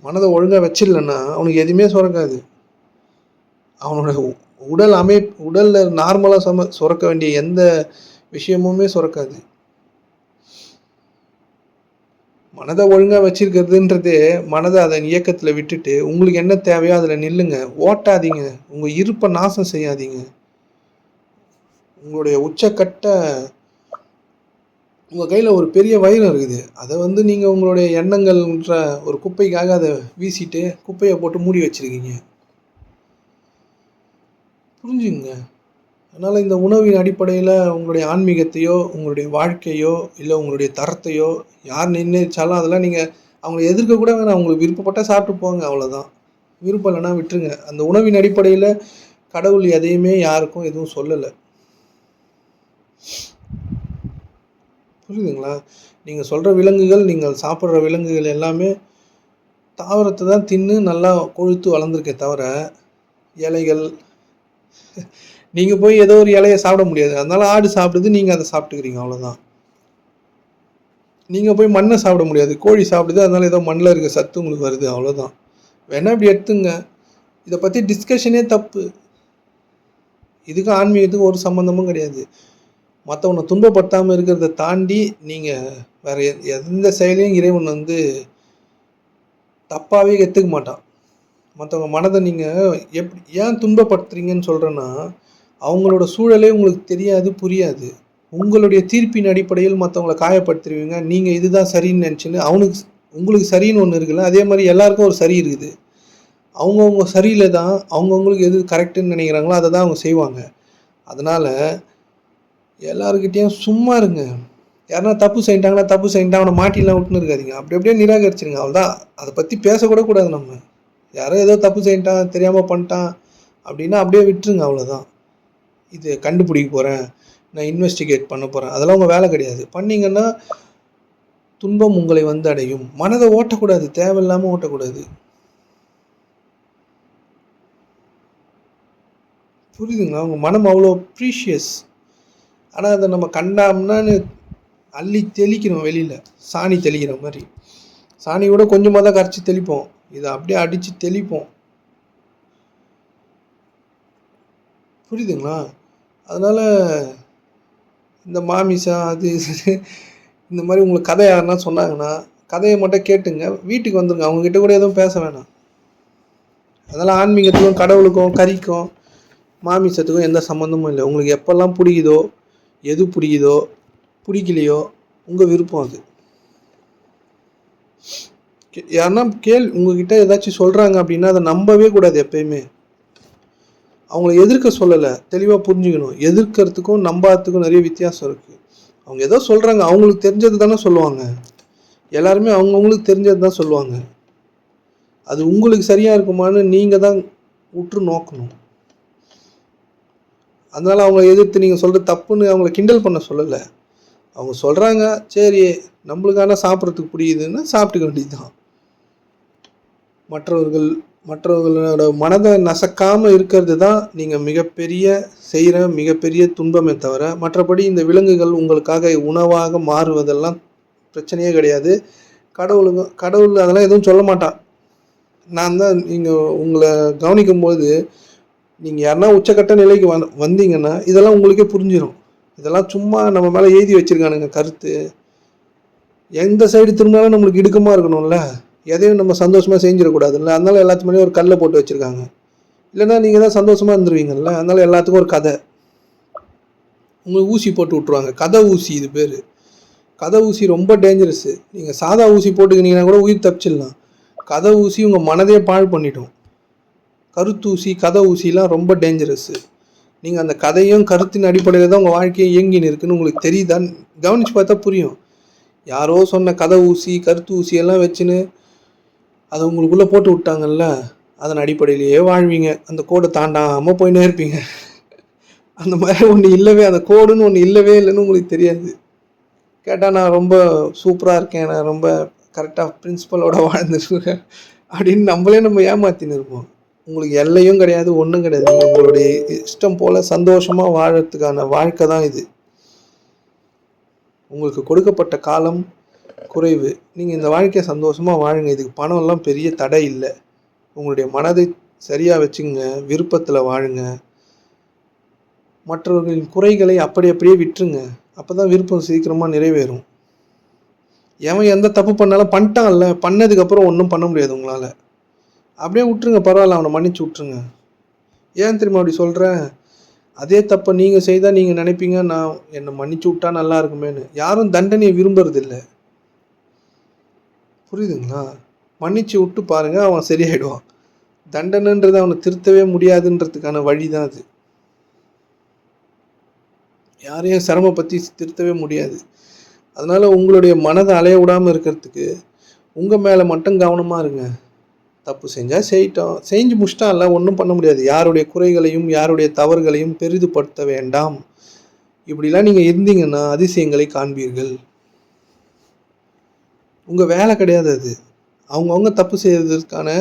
A: மனதை ஒழுங்காக வச்சிடலன்னா அவனுக்கு எதுவுமே சுரக்காது. அவனோட உடலில் நார்மலாக சுரக்க வேண்டிய எந்த விஷயமுமே சுரக்காது. மனதை ஒழுங்காக வச்சிருக்கிறதுன்றதே மனதை அதன் இயக்கத்தில் விட்டுட்டு உங்களுக்கு என்ன தேவையோ அதில் நில்லுங்க, ஓட்டாதீங்க, உங்கள் இருப்பை நாசம் செய்யாதீங்க. உங்களுடைய உச்சக்கட்ட உங்கள் கையில் ஒரு பெரிய வைரம் இருக்குது, அதை நீங்கள் உங்களுடைய எண்ணங்கள்ன்ற ஒரு குப்பைக்காக அதை வீசிட்டு குப்பையை போட்டு மூடி வச்சுருக்கீங்க. புரிஞ்சுங்க. அதனால் இந்த உணவின் அடிப்படையில் உங்களுடைய ஆன்மீகத்தையோ உங்களுடைய வாழ்க்கையோ இல்லை உங்களுடைய தரத்தையோ யார் நிர்ணயித்தாலும் அதெல்லாம் நீங்கள் அவங்கள எதிர்க்க கூட வேணாம். அவங்களுக்கு விருப்பப்பட்டால் சாப்பிட்டு போங்க, அவ்வளோதான். விருப்பம் இல்லைன்னா விட்டுருங்க. அந்த உணவின் அடிப்படையில் கடவுள் எதையுமே யாருக்கும் எதுவும் சொல்லலை. புரியுதுங்களா? நீங்கள் சொல்கிற விலங்குகள், நீங்கள் சாப்பிட்ற விலங்குகள் எல்லாமே தாவரத்தை தான் தின்னு நல்லா கொழுத்து வளர்ந்துருக்கே தவிர இலைகள் நீங்கள் போய் ஏதோ ஒரு இலையை சாப்பிட முடியாது. அதனால ஆடு சாப்பிடுது, நீங்கள் அதை சாப்பிட்டுக்கிறீங்க, அவ்வளோதான். நீங்கள் போய் மண்ணை சாப்பிட முடியாது, கோழி சாப்பிடுது, அதனால ஏதோ மண்ணில் இருக்க சத்து உங்களுக்கு வருது, அவ்வளோதான். வேணா இப்படி எடுத்துங்க. இதை பற்றி டிஸ்கஷனே தப்பு. இதுக்கும் ஆன்மீகத்துக்கும் ஒரு சம்மந்தமும் கிடையாது. மற்றவனை துன்பப்படுத்தாமல் இருக்கிறத தாண்டி நீங்கள் வேறு எந்த செயலையும் இறைவன் தப்பாகவே எடுத்துக்க மாட்டான். மற்றவங்க மனதை நீங்கள் ஏன் துன்பப்படுத்துறீங்கன்னு சொல்கிறேன்னா, அவங்களோட சூழலே உங்களுக்கு தெரியாது, புரியாது. உங்களுடைய தீர்ப்பின் அடிப்படையில் மற்றவங்கள காயப்படுத்துருவீங்க. நீங்கள் இதுதான் சரின்னு நினச்சின்னு உங்களுக்கு சரின்னு ஒன்று இருக்குல்ல, அதே மாதிரி எல்லாருக்கும் ஒரு சரி இருக்குது. அவங்கவுங்க சரியில்லை தான், அவங்கவுங்களுக்கு எது கரெக்டுன்னு நினைக்கிறாங்களோ அதை தான் அவங்க செய்வாங்க. அதனால் எல்லாருக்கிட்டேயும் சும்மா இருங்க. யாருன்னா தப்பு செஞ்சிட்டாங்கன்னா தப்பு செஞ்சுட்டா அவனை மாட்டிலாம் விட்டுன்னு இருக்காதீங்க. அப்படி அப்படியே நிராகரிச்சிருங்க, அவ்வளோதான். அதை பற்றி பேசக்கூட கூடாது. நம்ம யாரோ ஏதோ தப்பு செஞ்சிட்டான், தெரியாமல் பண்ணிட்டான் அப்படின்னா அப்படியே விட்டுருங்க, அவ்வளோதான். இது கண்டுபிடிக்க போகிறேன், நான் இன்வெஸ்டிகேட் பண்ண போகிறேன், அதெல்லாம் உங்கள் வேலை கிடையாது. பண்ணிங்கன்னா துன்பம் உங்களை வந்து அடையும். மனதை ஓட்டக்கூடாது, தேவையில்லாமல் ஓட்டக்கூடாது. புரியுதுங்களா? உங்கள் மனம் அவ்வளோ ப்ரீஷியஸ். ஆனால் அதை நம்ம கண்டாம்னான்னு அள்ளி தெளிக்கணும் வெளியில், சாணி தெளிக்கிற மாதிரி. சாணி கூட கொஞ்சமாக தான் கரைச்சி தெளிப்போம், இதை அப்படியே அடித்து தெளிப்போம். புரியுதுங்களா? அதனால் இந்த மாமிசா அது இந்த மாதிரி உங்களுக்கு கதை யாருன்னா சொன்னாங்கன்னா கதையை மட்டும் கேட்டுங்க, வீட்டுக்கு வந்துருங்க. அவங்கக்கிட்ட கூட எதுவும் பேச வேணாம். அதெல்லாம் ஆன்மீகத்துக்கும் கடவுளுக்கும் கறிக்கும் மாமிசத்துக்கும் எந்த சம்மந்தமும் இல்லை. உங்களுக்கு எப்பெல்லாம் பிடிக்குதோ, எது பிடிக்குதோ பிடிக்கலையோ உங்கள் விருப்பம் அது. யாருன்னா உங்ககிட்ட ஏதாச்சும் சொல்கிறாங்க அப்படின்னா அதை நம்பவே கூடாது எப்பயுமே. அவங்கள எதிர்க்க சொல்லலை, தெளிவாக புரிஞ்சுக்கணும். எதிர்க்கிறதுக்கும் நம்பாததுக்கும் நிறைய வித்தியாசம் இருக்குது. அவங்க ஏதோ சொல்கிறாங்க, அவங்களுக்கு தெரிஞ்சது தானே சொல்லுவாங்க. எல்லாருமே அவங்கவுங்களுக்கு தெரிஞ்சது தான் சொல்லுவாங்க. அது உங்களுக்கு சரியாக இருக்குமான்னு நீங்கள் தான் உற்று நோக்கணும். அதனால் அவங்கள எதிர்த்து நீங்கள் சொல்கிறது தப்புன்னு அவங்கள கிண்டல் பண்ண சொல்லலை. அவங்க சொல்கிறாங்க, சரி நம்மளுக்கான சாப்பிட்றதுக்கு பிடிக்குதுன்னா சாப்பிட்டுக்க வேண்டியது தான். மற்றவர்களோட மனதை நசக்காமல் இருக்கிறது தான் நீங்கள் செய்கிற மிகப்பெரிய துன்பமே தவிர, மற்றபடி இந்த விலங்குகள் உங்களுக்காக உணவாக மாறுவதெல்லாம் பிரச்சனையே கிடையாது. கடவுள் அதெல்லாம் எதுவும் சொல்ல மாட்டான். நான் தான் நீங்கள் உங்களை கவனிக்கும் போது நீங்கள் யாருன்னா உச்சக்கட்ட நிலைக்கு வந்தீங்கன்னா இதெல்லாம் உங்களுக்கே புரிஞ்சிடும். இதெல்லாம் சும்மா நம்ம மேலே எழுதி வச்சுருக்கானுங்க கருத்து. எந்த சைடு திரும்பினாலும் நம்மளுக்கு இடுக்கமாக இருக்கணும்ல, எதையும் நம்ம சந்தோஷமாக செஞ்சிடக்கூடாதுல்ல. அதனால எல்லாத்து மேலேயும் ஒரு கல்லை போட்டு வச்சுருக்காங்க. இல்லைன்னா நீங்கள் தான் சந்தோஷமாக இருந்துருவீங்கல்ல. அதனால எல்லாத்துக்கும் ஒரு கதை, உங்களுக்கு ஊசி போட்டு விட்ருவாங்க. கதை ஊசி இது பேர். கதை ஊசி ரொம்ப டேஞ்சரஸ்ஸு. நீங்கள் சாதா ஊசி போட்டுக்கினீங்கன்னா கூட உயிர் தப்பிச்சிடலாம். கதை ஊசி உங்கள் மனதே பாழ் பண்ணிட்டோம். கருத்தூசி, கதை ஊசிலாம் ரொம்ப டேஞ்சரஸ்ஸு. நீங்கள் அந்த கதையும் கருத்தின் அடிப்படையில் தான் உங்கள் வாழ்க்கையை இயங்கின்னு இருக்குன்னு உங்களுக்கு தெரியுதான்னு கவனித்து பார்த்தா புரியும். யாரோ சொன்ன கதை ஊசி, கருத்து ஊசியெல்லாம் வச்சுன்னு அதை உங்களுக்குள்ளே போட்டு விட்டாங்கல்ல, அதன் அடிப்படையிலேயே வாழ்வீங்க. அந்த கோடை தாண்டாமல் போயின்னே இருப்பீங்க. அந்த மாதிரி ஒன்று இல்லவே, அந்த கோடுன்னு ஒன்று இல்லவே இல்லைன்னு உங்களுக்கு தெரியாது. கேட்டால் நான் ரொம்ப சூப்பராக இருக்கேன், நான் ரொம்ப கரெக்டாக பிரின்சிபலோட வாழ்ந்துருக்கேன் அப்படின்னு நம்ம ஏமாற்றின்னு இருப்போம். உங்களுக்கு எல்லையும் கிடையாது, ஒன்றும் கிடையாது. உங்களுடைய இஷ்டம் போல் சந்தோஷமாக வாழறதுக்கான வாழ்க்கை தான் இது. உங்களுக்கு கொடுக்கப்பட்ட காலம் குறைவு. நீங்கள் இந்த வாழ்க்கையை சந்தோஷமாக வாழுங்க. இதுக்கு பணம்லாம் பெரிய தடை இல்லை. உங்களுடைய மனதை சரியாக வச்சுங்க, விருப்பத்தில் வாழுங்க. மற்றவர்களின் குறைகளை அப்படியே விட்டுருங்க. அப்போ தான் விருப்பம் சீக்கிரமாக நிறைவேறும். எவன் எந்த தப்பு பண்ணாலும் பண்ணிட்டான்ல, பண்ணதுக்கப்புறம் ஒன்றும் பண்ண முடியாது உங்களால். அப்படியே விட்டுருங்க, பரவாயில்ல, அவனை மன்னிச்சு விட்ருங்க. ஏன் தெரியுமா அப்படி சொல்கிறேன்? அதே தப்பை நீங்கள் செய்தால் நீங்கள் நினைப்பீங்க, நான் என்னை மன்னிச்சு விட்டா நல்லா இருக்குமேனு. யாரும் தண்டனையை விரும்புறதில்லை. புரியுதுங்களா? மன்னிச்சு விட்டு பாருங்கள், அவன் சரியாயிடுவான். தண்டனைன்றது அவனை திருத்தவே முடியாதுன்றதுக்கான வழி தான் அது. யாரையும் சிரமப்பற்றி திருத்தவே முடியாது. அதனால் உங்களுடைய மனதை அலைய விடாமல் இருக்கிறதுக்கு உங்கள் மேலே மட்டும் கவனமாக இருங்க. தப்பு செஞ்சால் செஞ்சு முடிச்சிட்டான்ல, ஒன்றும் பண்ண முடியாது. யாருடைய குறைகளையும் யாருடைய தவறுகளையும் பெரிதுபடுத்த வேண்டாம். இப்படிலாம் நீங்கள் இருந்தீங்கன்னா அதிசயங்களை காண்பீர்கள். உங்கள் வேலை கிடையாது அது. அவங்கவுங்க தப்பு செய்வதற்கான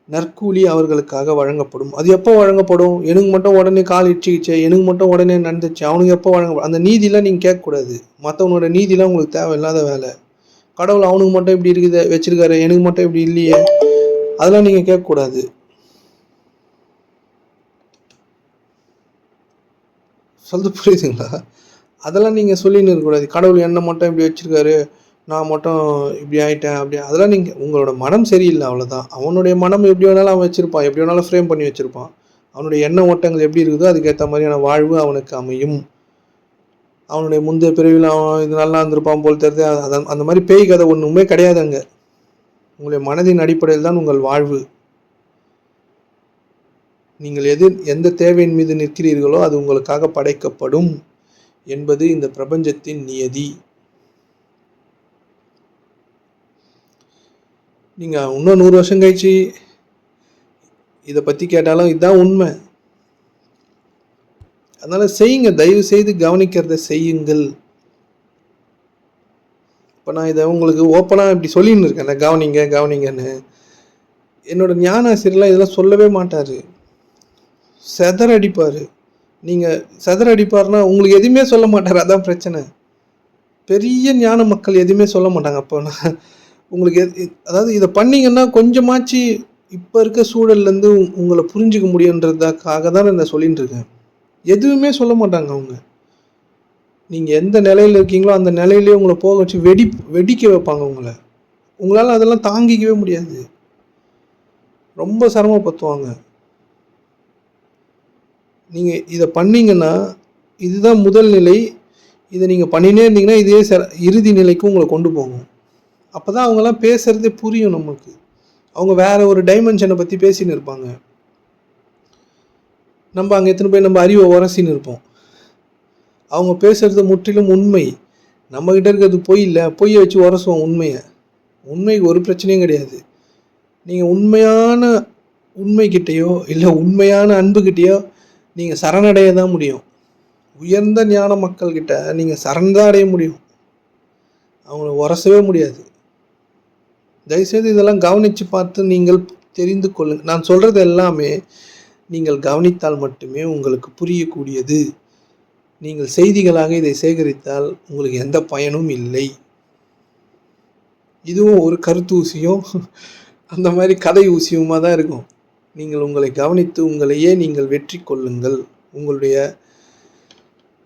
A: நற்கூலி அவர்களுக்காக வழங்கப்படும். அது எப்போ வழங்கப்படும்? எனக்கு மட்டும் உடனே கால் இடிச்சிக்கிச்சு, எனக்கு மட்டும் உடனே நடந்துச்சு, அவனுக்கு எப்போ வழங்கப்படும்? அந்த நீதிலாம் நீங்கள் கேட்கக்கூடாது. மற்றவனோட நீதிலாம் உங்களுக்கு தேவையில்லாத வேலை. கடவுள் அவனுக்கு மட்டும் இப்படி இருக்குது வச்சிருக்காரு, எனக்கு மட்டும் இப்படி இல்லையே, அதெல்லாம் நீங்கள் கேட்கக்கூடாது. சொல்றது புரியுதுங்களா? அதெல்லாம் நீங்கள் சொல்லின்னு இருக்கக்கூடாது. கடவுள் என்னை மட்டும் இப்படி வச்சுருக்காரு, நான் மட்டும் இப்படி ஆகிட்டேன் அப்படி, அதெல்லாம் நீங்கள் உங்களோட மனம் சரியில்லை, அவ்வளோதான். அவனுடைய மனம் எப்படி வேணாலும் அவன் வச்சுருப்பான், எப்படி வேணாலும் ஃப்ரேம் பண்ணி வச்சுருப்பான். அவனுடைய எண்ண ஓட்டங்கள் எப்படி இருக்குதோ அதுக்கேற்ற மாதிரியான வாழ்வு அவனுக்கு அமையும். அவனுடைய முந்தைய பிறவியில் அவன் இது நல்லா இருந்திருப்பான் போல் தெரியுது. அந்த மாதிரி பேய் கதை ஒன்றுமே கிடையாது அங்கே. உங்களுடைய மனதின் அடிப்படையில் தான் உங்கள் வாழ்வு. நீங்கள் எந்த தேவையின் மீது நிற்கிறீர்களோ அது உங்களுக்காக படைக்கப்படும் என்பது இந்த பிரபஞ்சத்தின் நியதி. நீங்கள் இன்னும் 100 வருஷம் கழிச்சு இதை பற்றி கேட்டாலும் இதுதான் உண்மை. அதனால் செய்யுங்க, தயவு செய்து கவனிக்கிறத செய்யுங்கள். இப்போ நான் இதை உங்களுக்கு ஓப்பனாக இப்படி சொல்லின்னு இருக்கேன், கவனிங்கன்னு. என்னோட ஞானாசிரியர்லாம் இதெல்லாம் சொல்லவே மாட்டார், செதற அடிப்பார். நீங்கள் செதற அடிப்பார்னா உங்களுக்கு எதுவுமே சொல்ல மாட்டார், அதான் பிரச்சனை. பெரிய ஞான மக்கள் எதுவுமே சொல்ல மாட்டாங்க. அப்போ நான் உங்களுக்கு அதாவது இதை பண்ணிங்கன்னா கொஞ்சமாச்சு இப்போ இருக்க சூழல்லேருந்து உங்களை புரிஞ்சிக்க முடியுன்றதுக்காக தான் நான் சொல்லிகிட்டு இருக்கேன். எதுவுமே சொல்ல மாட்டாங்க அவங்க. நீங்கள் எந்த நிலையில் இருக்கீங்களோ அந்த நிலையிலே உங்களை போக வச்சு வெடிக்க வைப்பாங்க உங்களை. உங்களால் அதெல்லாம் தாங்கிக்கவே முடியாது, ரொம்ப சிரமப்படுத்துவாங்க. நீங்கள் இதை பண்ணிங்கன்னா இதுதான் முதல் நிலை. இதை நீங்கள் பண்ணினே இருந்தீங்கன்னா இதே இறுதி நிலைக்கு உங்களை கொண்டு போகும். அப்போ தான் அவங்கெல்லாம் பேசுகிறதே புரியும் நமக்கு. அவங்க வேறு ஒரு டைமென்ஷனை பற்றி பேசின்னு இருப்பாங்க, நம்ம அங்கே எத்தனை போய் நம்ம அறிவை உரசின்னு இருப்போம். அவங்க பேசுகிறது முற்றிலும் உண்மை, நம்மக்கிட்ட இருக்கிறது பொய் இல்லை. பொய்யை வச்சு உரசுவோம் உண்மைக்கு ஒரு பிரச்சனையும் கிடையாது. நீங்கள் உண்மைக்கிட்டேயோ இல்லை உண்மையான அன்புக்கிட்டேயோ நீங்கள் சரணடைய தான் முடியும். உயர்ந்த ஞான மக்கள்கிட்ட நீங்கள் சரணதான் அடைய முடியும், அவங்கள உரசவே முடியாது. தயவுசெய்து இதெல்லாம் கவனித்து பார்த்து நீங்கள் தெரிந்து கொள்ளுங்கள். நான் சொல்கிறது எல்லாமே நீங்கள் கவனித்தால் மட்டுமே உங்களுக்கு புரியக்கூடியது. நீங்கள் செய்திகளாக இதை சேகரித்தால் உங்களுக்கு எந்த பயனும் இல்லை. இதுவும் ஒரு கருத்து ஊசியும் அந்த மாதிரி கதை ஊசியுமாக தான் இருக்கும். நீங்கள் உங்களை கவனித்து உங்களையே நீங்கள் வெற்றி கொள்ளுங்கள். உங்களுடைய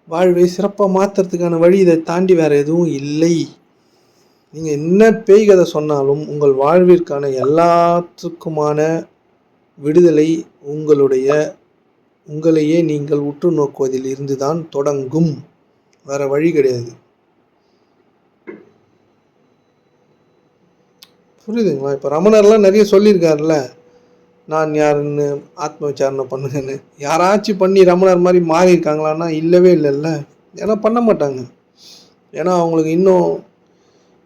A: வாழ்வை சிறப்பாக மாற்றுறதுக்கான வழி இதை தாண்டி வேறு எதுவும் இல்லை. நீங்கள் என்ன பேய் கதை சொன்னாலும் உங்கள் வாழ்விற்கான எல்லாத்துக்குமான விடுதலை உங்களையே நீங்கள் உற்று நோக்குவதில் இருந்து தான் தொடங்கும், வேறு வழி கிடையாது. புரியுதுங்களா? இப்போ ரமணர்லாம் நிறைய சொல்லியிருக்காருல்ல, நான் யாருன்னு ஆத்ம விசாரணை பண்ணுங்கன்னு. யாராச்சும் பண்ணி ரமணர் மாதிரி மாறி இருக்காங்களான்னா இல்லவே இல்லைல்ல. ஏன்னா பண்ண மாட்டாங்க. ஏன்னா அவங்களுக்கு இன்னும்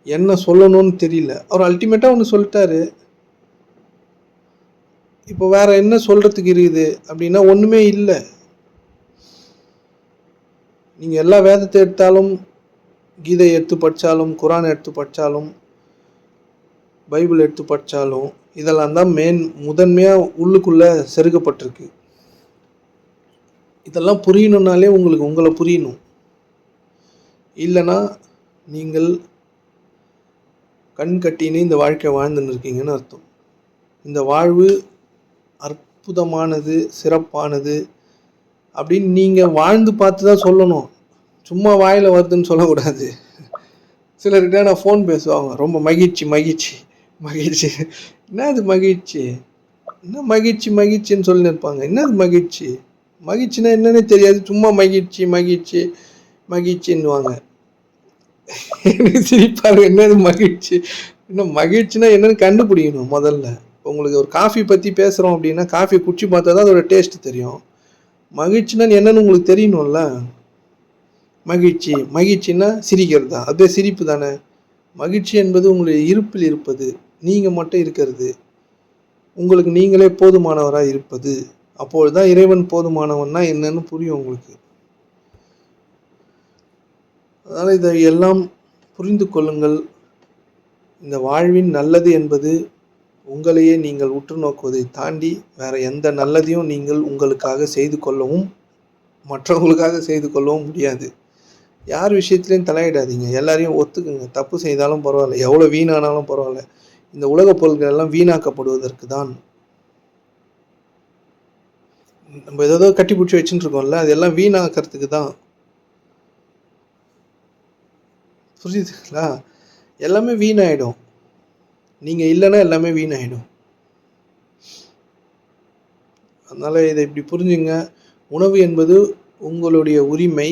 A: என்ன சொல்லணும்னு தெரியல. அவர் அல்டிமேட்டாக ஒன்று சொல்லிட்டாரு. இப்போ வேற என்ன சொல்கிறதுக்கு இருக்குது அப்படின்னா ஒன்றுமே இல்லை. நீங்கள் எல்லா வேதத்தை எடுத்தாலும், கீதை எடுத்து படித்தாலும், குரான் எடுத்து படித்தாலும், பைபிள் எடுத்து படித்தாலும் இதெல்லாம் தான் முதன்மையாக உள்ளுக்குள்ளே செருகப்பட்டிருக்கு. இதெல்லாம் புரியணுன்னாலே உங்களை புரியணும். இல்லைன்னா நீங்கள் கண் கட்டினே இந்த வாழ்க்கை வாழ்ந்துன்னு இருக்கீங்கன்னு அர்த்தம். இந்த வாழ்வு அற்புதமானது, சிறப்பானது அப்படின்னு நீங்கள் வாழ்ந்து பார்த்து தான் சொல்லணும். சும்மா வாயில் வருதுன்னு சொல்லக்கூடாது. சிலர்கிட்ட நான் ஃபோன் பேசுவாங்க, ரொம்ப மகிழ்ச்சி. என்னது மகிழ்ச்சி, என்ன மகிழ்ச்சின்னு சொல்லி இருப்பாங்க. என்னது மகிழ்ச்சின்னா என்னன்னே தெரியாது, சும்மா மகிழ்ச்சின்னுவாங்க. சிரிப்பாரு. என்னது மகிழ்ச்சின்னா என்னன்னு கண்டுபிடிக்கணும் முதல்ல. உங்களுக்கு ஒரு காஃபி பற்றி பேசுகிறோம் அப்படின்னா காஃபி குடிச்சு பார்த்தா தான் அதோட டேஸ்ட் தெரியும். மகிழ்ச்சின்னா என்னன்னு உங்களுக்கு தெரியணும்ல. மகிழ்ச்சின்னா சிரிக்கிறது தான், அப்படியே சிரிப்பு தானே. மகிழ்ச்சி என்பது உங்களுடைய இருப்பில் இருப்பது, நீங்கள் மட்டும் இருக்கிறது, உங்களுக்கு நீங்களே போதுமானவராக இருப்பது. அப்பொழுது தான் இறைவன் போதுமானவன்னா என்னன்னு புரியும் உங்களுக்கு. அதனால் இதை எல்லாம் புரிந்து கொள்ளுங்கள். இந்த வாழ்வின் நல்லது என்பது உங்களையே நீங்கள் உற்று நோக்குவதை தாண்டி வேறு எந்த நல்லதையும் நீங்கள் உங்களுக்காக செய்து கொள்ளவும் மற்றவங்களுக்காக செய்து கொள்ளவும் முடியாது. யார் விஷயத்துலையும் தலையிடாதீங்க. எல்லாரையும் ஒத்துக்குங்க. தப்பு செய்தாலும் பரவாயில்ல, எவ்வளோ வீணானாலும் பரவாயில்ல. இந்த உலக பொருட்கள் எல்லாம் வீணாக்கப்படுவதற்கு தான். நம்ம ஏதோ கட்டி பிடிச்சி வச்சுட்டு இருக்கோம்ல, அதெல்லாம் வீணாக்கிறதுக்கு தான். புரியுதுங்களா? எல்லாமே வீணாயிடும். நீங்கள் இல்லைன்னா எல்லாமே வீணாயிடும். அதனால் இதை இப்படி புரிஞ்சுங்க. உணவு என்பது உங்களுடைய உரிமை.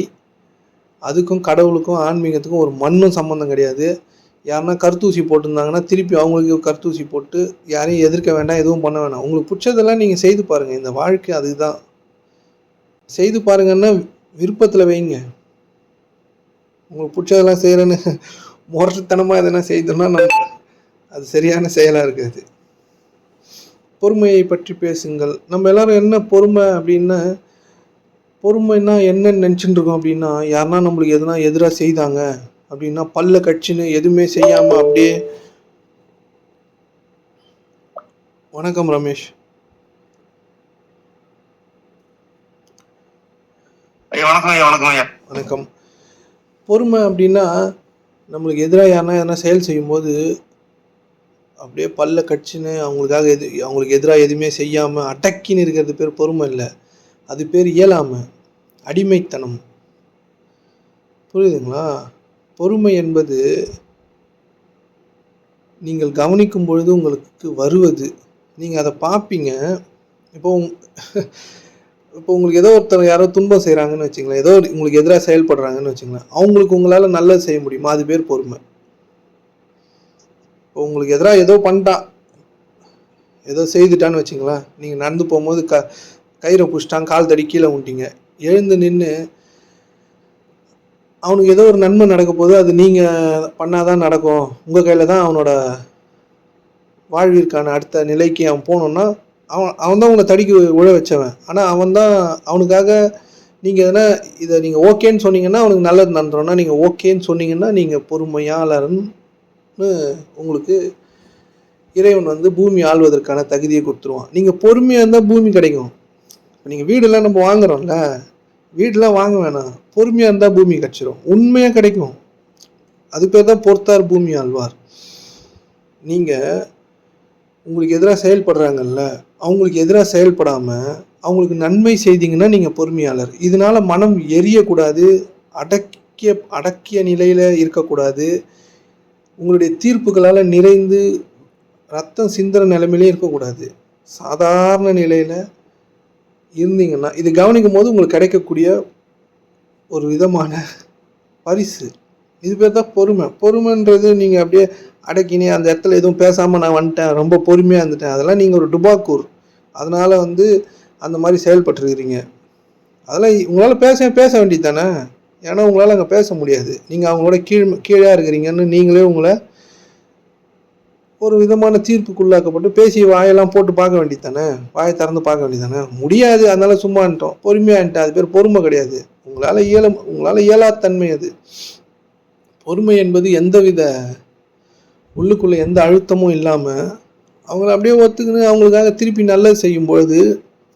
A: அதுக்கும் கடவுளுக்கும் ஆன்மீகத்துக்கும் ஒரு மண்ணும் சம்மந்தம் கிடையாது. யாருன்னா கருத்தூசி போட்டிருந்தாங்கன்னா திருப்பி அவங்களுக்கு கருத்தூசி போட்டு யாரையும் எதிர்க்க வேண்டாம், எதுவும் பண்ண வேணாம். உங்களுக்கு பிடிச்சதெல்லாம் நீங்கள் செய்து பாருங்கள். இந்த வாழ்க்கை அதுதான். செய்து பாருங்கன்னா விருப்பத்தில் வைங்க. உங்களுக்கு பிடிச்சதெல்லாம் செய்கிறேன்னு முரட்டுத்தனமாக எதனா செய்தோம்னா அது சரியான செயலாக இருக்காது. பொறுமையை பற்றி பேசுங்கள். நம்ம எல்லாரும் என்ன பொறுமை அப்படின்னா, பொறுமைன்னா என்னன்னு நினச்சிட்டு இருக்கோம் அப்படின்னா, யாருன்னா நம்மளுக்கு எதுனா எதிராக செய்தாங்க அப்படின்னா பல்ல கட்சின்னு எதுவுமே செய்யாமல் அப்படியே. வணக்கம் ரமேஷ். வணக்கம். பொறுமை அப்படின்னா நம்மளுக்கு எதிராக யாருன்னா எதனா செயல் செய்யும்போது அப்படியே பல்ல கட்சின்னு அவங்களுக்கு எதிராக எதுவுமே செய்யாமல் அடக்கின்னு இருக்கிறது பேர் பொறுமை இல்லை. அது பேர் இயலாமை, அடிமைத்தனம். புரியுதுங்களா? பொறுமை என்பது நீங்கள் கவனிக்கும் பொழுது உங்களுக்கு வருவது. நீங்கள் அதை பார்ப்பீங்க. இப்போ உங்களுக்கு ஏதோ ஒருத்தர் யாரோ துன்பம் செய்கிறாங்கன்னு வச்சுங்களேன், ஏதோ உங்களுக்கு எதிராக செயல்படுறாங்கன்னு வச்சுங்களேன், அவங்களுக்கு உங்களால் நல்லது செய்ய முடியுமா? அது பேர் பொறுமை. இப்போ உங்களுக்கு எதிராக ஏதோ பண்ணிட்டான், ஏதோ செய்துட்டான்னு வச்சுங்களேன், நீங்கள் நடந்து போகும்போது கயிறை பிடிச்சிட்டான், கால் தடி கீழே விட்டீங்க, எழுந்து நின்று அவனுக்கு ஏதோ ஒரு நன்மை நடக்க போது, அது நீங்கள் பண்ணாதான் நடக்கும், உங்கள் கையில் தான் அவனோட வாழ்விற்கான அடுத்த நிலைக்கு அவன் போகணுன்னா அவன் தான் உங்களை தடிக்கு உழ வச்சவன். ஆனால் அவனுக்காக நீங்கள் எதனா இதை நீங்கள் ஓகேன்னு சொன்னீங்கன்னா அவனுக்கு நல்லது நடந்துடும்னா, நீங்கள் ஓகேன்னு சொன்னீங்கன்னா நீங்கள் பொறுமையாளர்னு உங்களுக்கு இறைவன் பூமி ஆள்வதற்கான தகுதியை கொடுத்துருவான். நீங்கள் பொறுமையாக இருந்தால் பூமி கிடைக்கும். நீங்கள் வீடெல்லாம் நம்ம வாங்குறோம்ல, வீடெலாம் வாங்க வேணாம், பொறுமையாக இருந்தால் பூமி கிடச்சிரும், உண்மையாக கிடைக்கும். அது பேர் தான் பொறுத்தார் பூமி ஆழ்வார். நீங்கள் உங்களுக்கு எதிராக செயல்படுறாங்கல்ல, அவங்களுக்கு எதிராக செயல்படாமல் அவங்களுக்கு நன்மை செய்தீங்கன்னா நீங்கள் பொறுமையாளர். இதனால் மனம் எரியக்கூடாது, அடக்கிய நிலையில் இருக்கக்கூடாது, உங்களுடைய தீர்ப்புகளால் நிறைந்து ரத்தம் சிந்துற நிலைமையிலே இருக்கக்கூடாது. சாதாரண நிலையில் இருந்தீங்கன்னா இது கவனிக்கும் போது உங்களுக்கு கிடைக்கக்கூடிய ஒரு விதமான பரிசு. இது பேர் தான் பொறுமை. பொறுமைன்றது நீங்கள் அப்படியே அடக்கினே அந்த இடத்துல எதுவும் பேசாமல் நான் வந்துட்டேன், ரொம்ப பொறுமையாக இருந்துட்டேன், அதெல்லாம் நீங்கள் ஒரு டுபாக்கூர். அதனால் அந்த மாதிரி செயல்பட்டுருக்கிறீங்க. அதெல்லாம் உங்களால் பேச வேண்டியது தானே. ஏன்னா உங்களால் அங்கே பேச முடியாது, நீங்கள் அவங்களோட கீழே இருக்கிறீங்கன்னு நீங்களே உங்களை ஒரு விதமான தீர்ப்புக்குள்ளாக்கப்பட்டு பேசி வாயெல்லாம் போட்டு பார்க்க வேண்டியது தானே, வாயை திறந்து பார்க்க வேண்டியது தானே. முடியாது, அதனால சும்மான்ட்டோம், பொறுமையான்ட்டேன். அது பேர் பொறுமை கிடையாது. உங்களால் இயலாத்தன்மை அது. பொறுமை என்பது எந்தவித உள்ளுக்குள்ளே எந்த அழுத்தமும் இல்லாமல் அவங்கள அப்படியே ஒத்துக்குன்னு அவங்களுக்காக திருப்பி நல்லது செய்யும் பொழுது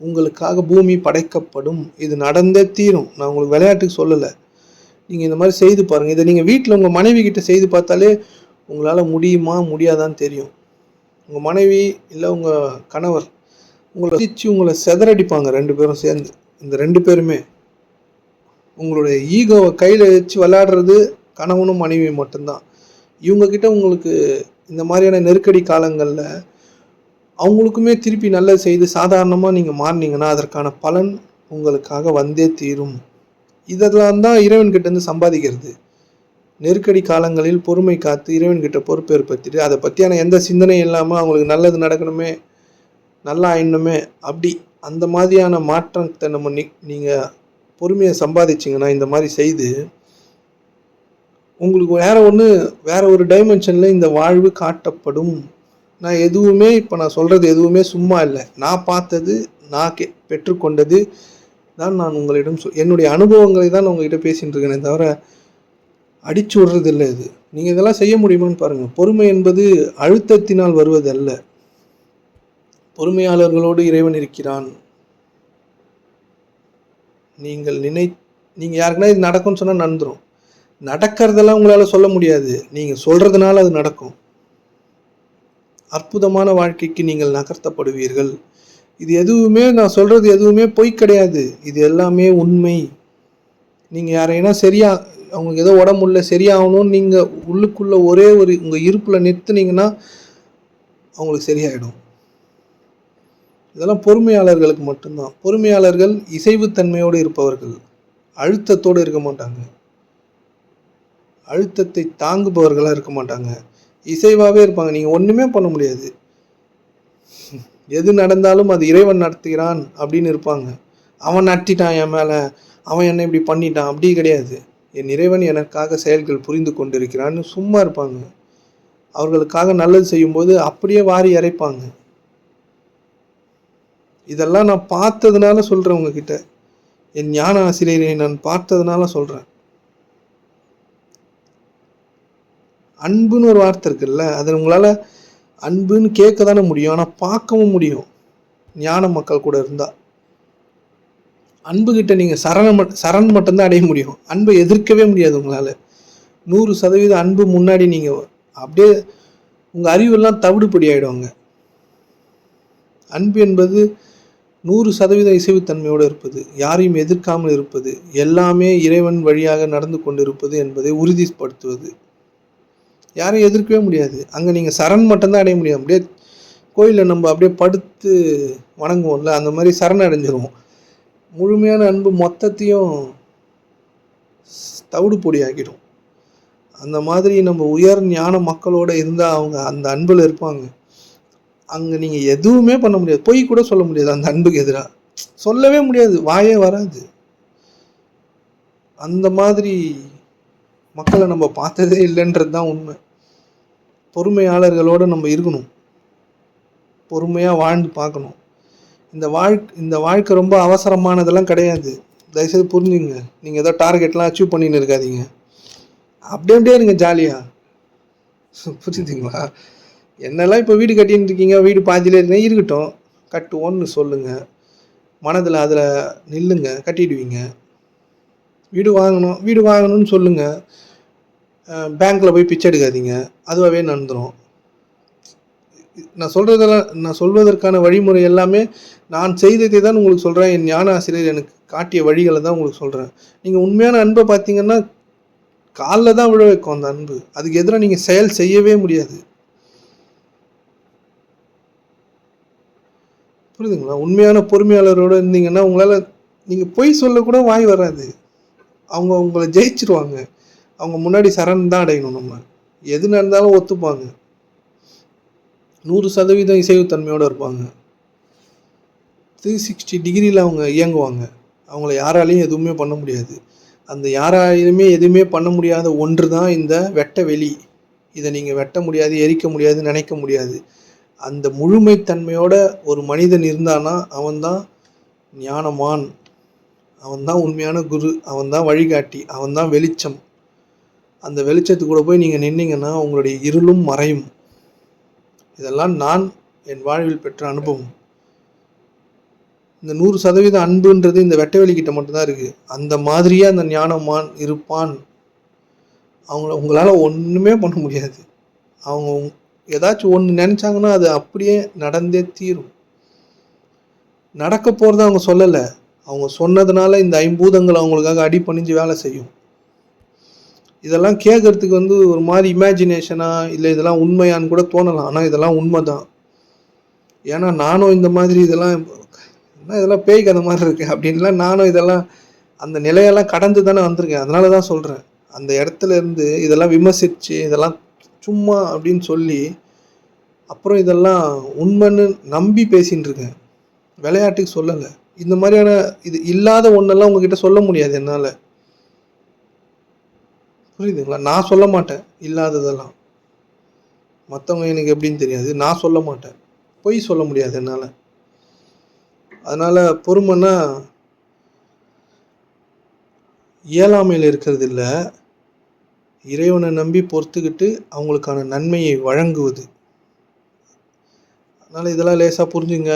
A: உங்களுக்காக பூமி படைக்கப்படும். இது நடந்தே தீரும். நான் உங்களுக்கு விளையாட்டுக்கு சொல்லலை. நீங்கள் இந்த மாதிரி செய்து பாருங்கள். இதை நீங்கள் வீட்டில் உங்கள் மனைவி கிட்ட செய்து பார்த்தாலே உங்களால் முடியுமா முடியாதான்னு தெரியும். உங்கள் மனைவி இல்லை உங்கள் கணவர் உங்களை செதறடிப்பாங்க, ரெண்டு பேரும் சேர்ந்து. இந்த ரெண்டு பேருமே உங்களுடைய ஈகோவை கையில் வச்சு விளையாடுறது கணவனும் மனைவி மட்டும்தான். இவங்கக்கிட்ட உங்களுக்கு இந்த மாதிரியான நெருக்கடி காலங்களில் அவங்களுக்குமே திருப்பி நல்லது செய்து சாதாரணமாக நீங்கள் மாறினீங்கன்னா அதற்கான பலன் உங்களுக்காக வந்தே தீரும். இதெல்லாம் தான் இறைவன்கிட்டேருந்து சம்பாதிக்கிறது. நெருக்கடி காலங்களில் பொறுமை காத்து இறைவன்கிட்ட பொறுப்பேற்படுத்திட்டு அதை பற்றியான எந்த சிந்தனையும் இல்லாமல் அவங்களுக்கு நல்லது நடக்கணுமே, நல்லா ஆயிடணுமே, அப்படி அந்த மாதிரியான மாற்றத்தை நீங்கள் பொறுமையை சம்பாதிச்சிங்கன்னா இந்த மாதிரி செய்து உங்களுக்கு வேற ஒரு டைமென்ஷனில் இந்த வாழ்வு காட்டப்படும். நான் இப்போ நான் சொல்கிறது எதுவுமே சும்மா இல்லை. நான் பார்த்தது, நான் பெற்றுக்கொண்டது தான் நான் உங்களிடம் என்னுடைய அனுபவங்களை தான் உங்கள்கிட்ட பேசிகிட்டு இருக்கேனே தவிர அடிச்சு விடுறது இல்லை. இது நீங்கள் இதெல்லாம் செய்ய முடியுமான்னு பாருங்கள். பொறுமை என்பது அழுத்தத்தினால் வருவது அல்ல. பொறுமையாளர்களோடு இறைவன் இருக்கிறான். நீங்கள் யாருக்குன்னா இது நடக்கும்னு சொன்னால் நடந்துடும். நடக்கிறதெல்லாம் உங்களால் சொல்ல முடியாது, நீங்கள் சொல்கிறதுனால அது நடக்கும். அற்புதமான வாழ்க்கைக்கு நீங்கள் நகர்த்தப்படுவீர்கள். இது எதுவுமே நான் சொல்கிறது எதுவுமே பொய் கிடையாது, இது எல்லாமே உண்மை. நீங்கள் யாரைனா அவங்களுக்கு ஏதோ உடம்புல சரியாகணும்னு நீங்கள் உள்ளுக்குள்ளே ஒரே ஒரு உங்கள் இருப்பில் நிறுத்துனீங்கன்னா அவங்களுக்கு சரியாயிடும். இதெல்லாம் பொறுமையாளர்களுக்கு மட்டும்தான். பொறுமையாளர்கள் இசைவுத்தன்மையோடு இருப்பவர்கள், அழுத்தத்தோடு இருக்க மாட்டாங்க. அழுத்தத்தை தாங்குபவர்களாக இருக்க மாட்டாங்க. இசைவாகவே இருப்பாங்க. நீங்கள் ஒன்றுமே பண்ண முடியாது. எது நடந்தாலும் அது இறைவன் நடத்துகிறான் அப்படின்னு இருப்பாங்க. அவன் நட்டிட்டான் என் மேலே, அவன் என்னை இப்படி பண்ணிட்டான், அப்படி கிடையாது. என் இறைவன் எனக்காக செயல்கள் புரிந்து கொண்டிருக்கிறான்னு சும்மா இருப்பாங்க. அவர்களுக்காக நல்லது செய்யும்போது அப்படியே வாரி இறைப்பாங்க. இதெல்லாம் நான் பார்த்ததுனால சொல்கிறேன் உங்ககிட்ட. என் ஞான ஆசிரியரை நான் பார்த்ததுனால சொல்கிறேன். அன்புன்னு ஒரு வார்த்தை இருக்குல்ல, அது உங்களால் அன்புன்னு கேட்க தானே முடியும், ஆனால் பார்க்கவும் முடியும் ஞான மக்கள் கூட இருந்தால். அன்புகிட்ட நீங்கள் சரண் மட்டும்தான் அடைய முடியும். அன்பை எதிர்க்கவே முடியாது உங்களால். 100% அன்பு முன்னாடி நீங்கள் அப்படியே உங்கள் அறிவெல்லாம் தவிடுபடி ஆகிடுவாங்க. அன்பு என்பது 100% இசைவுத்தன்மையோடு இருப்பது, யாரையும் எதிர்க்காமல் இருப்பது, எல்லாமே இறைவன் வழியாக நடந்து கொண்டிருப்பது என்பதை உறுதிப்படுத்துவது. யாரையும் எதிர்க்கவே முடியாது. அங்கே நீங்கள் சரண் மட்டும்தான் அடைய முடியும். அப்படியே கோயிலில் நம்ம அப்படியே படுத்து வணங்குவோம்ல, அந்த மாதிரி சரண் அடைஞ்சிருவோம். முழுமையான அன்பு மொத்தத்தையும் தவிடு பொடி ஆக்கிடும். அந்த மாதிரி நம்ம உயர் ஞான மக்களோடு இருந்தால் அவங்க அந்த அன்பில் இருப்பாங்க. அங்கே நீங்கள் எதுவுமே பண்ண முடியாது. பொய் கூட சொல்ல முடியாது. அந்த அன்புக்கு எதிராக சொல்லவே முடியாது, வாயே வராது. அந்த மாதிரி மக்களை நம்ம பார்த்ததே இல்லைன்றது தான் உண்மை. பொறுமையாளர்களோடு நம்ம இருக்கணும், பொறுமையாக வாழ்ந்து பார்க்கணும். இந்த வாழ்க்கை ரொம்ப அவசரமானதெல்லாம் கிடையாது. தயவுசெய்து புரிஞ்சுங்க. நீங்கள் ஏதோ டார்கெட்லாம் அச்சீவ் பண்ணின்னு இருக்காதீங்க. அப்படியே இருங்க ஜாலியாக. புரிஞ்சுதுங்களா? என்னெல்லாம் இப்போ வீடு கட்டின்னு இருக்கீங்க, வீடு பாதியிலே இருக்கட்டும், கட்டுவோன்னு சொல்லுங்கள். மனதில் அதில் நில்லுங்க, கட்டிடுவீங்க. வீடு வாங்கணும்னு சொல்லுங்கள். பேங்க்கில் போய் பிச்சை எடுக்காதீங்க, அதுவாகவே நடந்துடும். நான் சொல்வதற்கான வழிமுறை எல்லாமே நான் செய்ததை தான் உங்களுக்கு சொல்கிறேன். என் ஞான ஆசிரியர் எனக்கு காட்டிய வழிகளை தான் உங்களுக்கு சொல்கிறேன். நீங்கள் உண்மையான அன்பை பார்த்தீங்கன்னா காலில் தான் விழ வைக்கும் அந்த அன்பு. அதுக்கு எதிராக நீங்கள் செயல் செய்யவே முடியாது. புரியுதுங்களா? உண்மையான பொறுமையாளரோடு இருந்தீங்கன்னா உங்களால் நீங்கள் பொய் சொல்லக்கூட வாய் வராது. அவங்க உங்களை ஜெயிச்சிருவாங்க. அவங்க முன்னாடி சரண் தான் அடையணும். நம்ம எது நடந்தாலும் ஒத்துப்பாங்க. 100% இசைவுத்தன்மையோடு இருப்பாங்க. 360 டிகிரியில் அவங்க இயங்குவாங்க. அவங்கள யாராலையும் எதுவுமே பண்ண முடியாது. அந்த யாராலையுமே எதுவுமே பண்ண முடியாத ஒன்று தான் இந்த வெட்ட வெளி. இதை நீங்கள் வெட்ட முடியாது, எரிக்க முடியாது, நினைக்க முடியாது. அந்த முழுமைத்தன்மையோட ஒரு மனிதன் இருந்தானா அவன்தான் ஞானமான், அவன்தான் உண்மையான குரு, அவன்தான் வழிகாட்டி, அவன்தான் வெளிச்சம். அந்த வெளிச்சத்துக்கு கூட போய் நீங்கள் நின்னீங்கன்னா உங்களுடைய இருளும் மறையும். இதெல்லாம் நான் என் வாழ்வில் பெற்ற அனுபவம். இந்த 100% அன்புன்றது இந்த வெட்டவெளிக்கிட்ட மட்டும்தான் இருக்குது. அந்த மாதிரியே அந்த ஞானமான் இருப்பான். உங்களால் ஒன்றுமே பண்ண முடியாது. அவங்க ஏதாச்சும் ஒன்று நினச்சாங்கன்னா அது அப்படியே நடந்தே தீரும். நடக்க போகிறத அவங்க சொல்லலை. அவங்க சொன்னதுனால இந்த 5 பூதங்கள் அவங்களுக்காக அடிபணிஞ்சு வேலை செய்யும். இதெல்லாம் கேட்குறதுக்கு ஒரு மாதிரி இமேஜினேஷனாக இல்லை இதெல்லாம் உண்மையான்னு கூட தோணலாம். ஆனால் இதெல்லாம் உண்மை தான். ஏன்னா நானும் இந்த மாதிரி இதெல்லாம் பேய் கதை மாதிரி இருக்கு அப்படின்லாம் நானும் இதெல்லாம் அந்த நிலையெல்லாம் கடந்து தானே வந்திருக்கேன். அதனால தான் சொல்கிறேன். அந்த இடத்துல இருந்து இதெல்லாம் விமர்சித்து இதெல்லாம் சும்மா அப்படின்னு சொல்லி அப்புறம் இதெல்லாம் உண்மைன்னு நம்பி பேசின்னு இருக்கேன். விளையாட்டுக்கு சொல்லலை. இந்த மாதிரியான இது இல்லாத ஒன்றெல்லாம் உங்ககிட்ட சொல்ல முடியாது என்னால். புரியுதுங்களா? நான் சொல்ல மாட்டேன் இல்லாததெல்லாம். மற்றவங்க எனக்கு எப்படின்னு தெரியாது. நான் சொல்ல மாட்டேன். பொய் சொல்ல முடியாது என்னால். அதனால் பொறுமைன்னா இயலாமையில் இருக்கிறது இல்லை, இறைவனை நம்பி பொறுத்துக்கிட்டு அவங்களுக்கான நன்மையை வழங்குவது. அதனால் இதெல்லாம் லேசாக புரிஞ்சுங்க.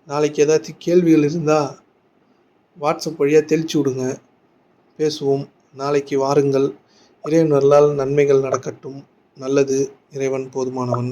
A: நாளைக்கு ஏதாச்சும் கேள்விகள் இருந்தால் வாட்ஸ்அப் வழியாக தெளிச்சு விடுங்க, பேசுவோம். நாளைக்கு வாருங்கள். இறைவன் அருளால் நன்மைகள் நடக்கட்டும். நல்லது. இறைவன் போதுமானவன்.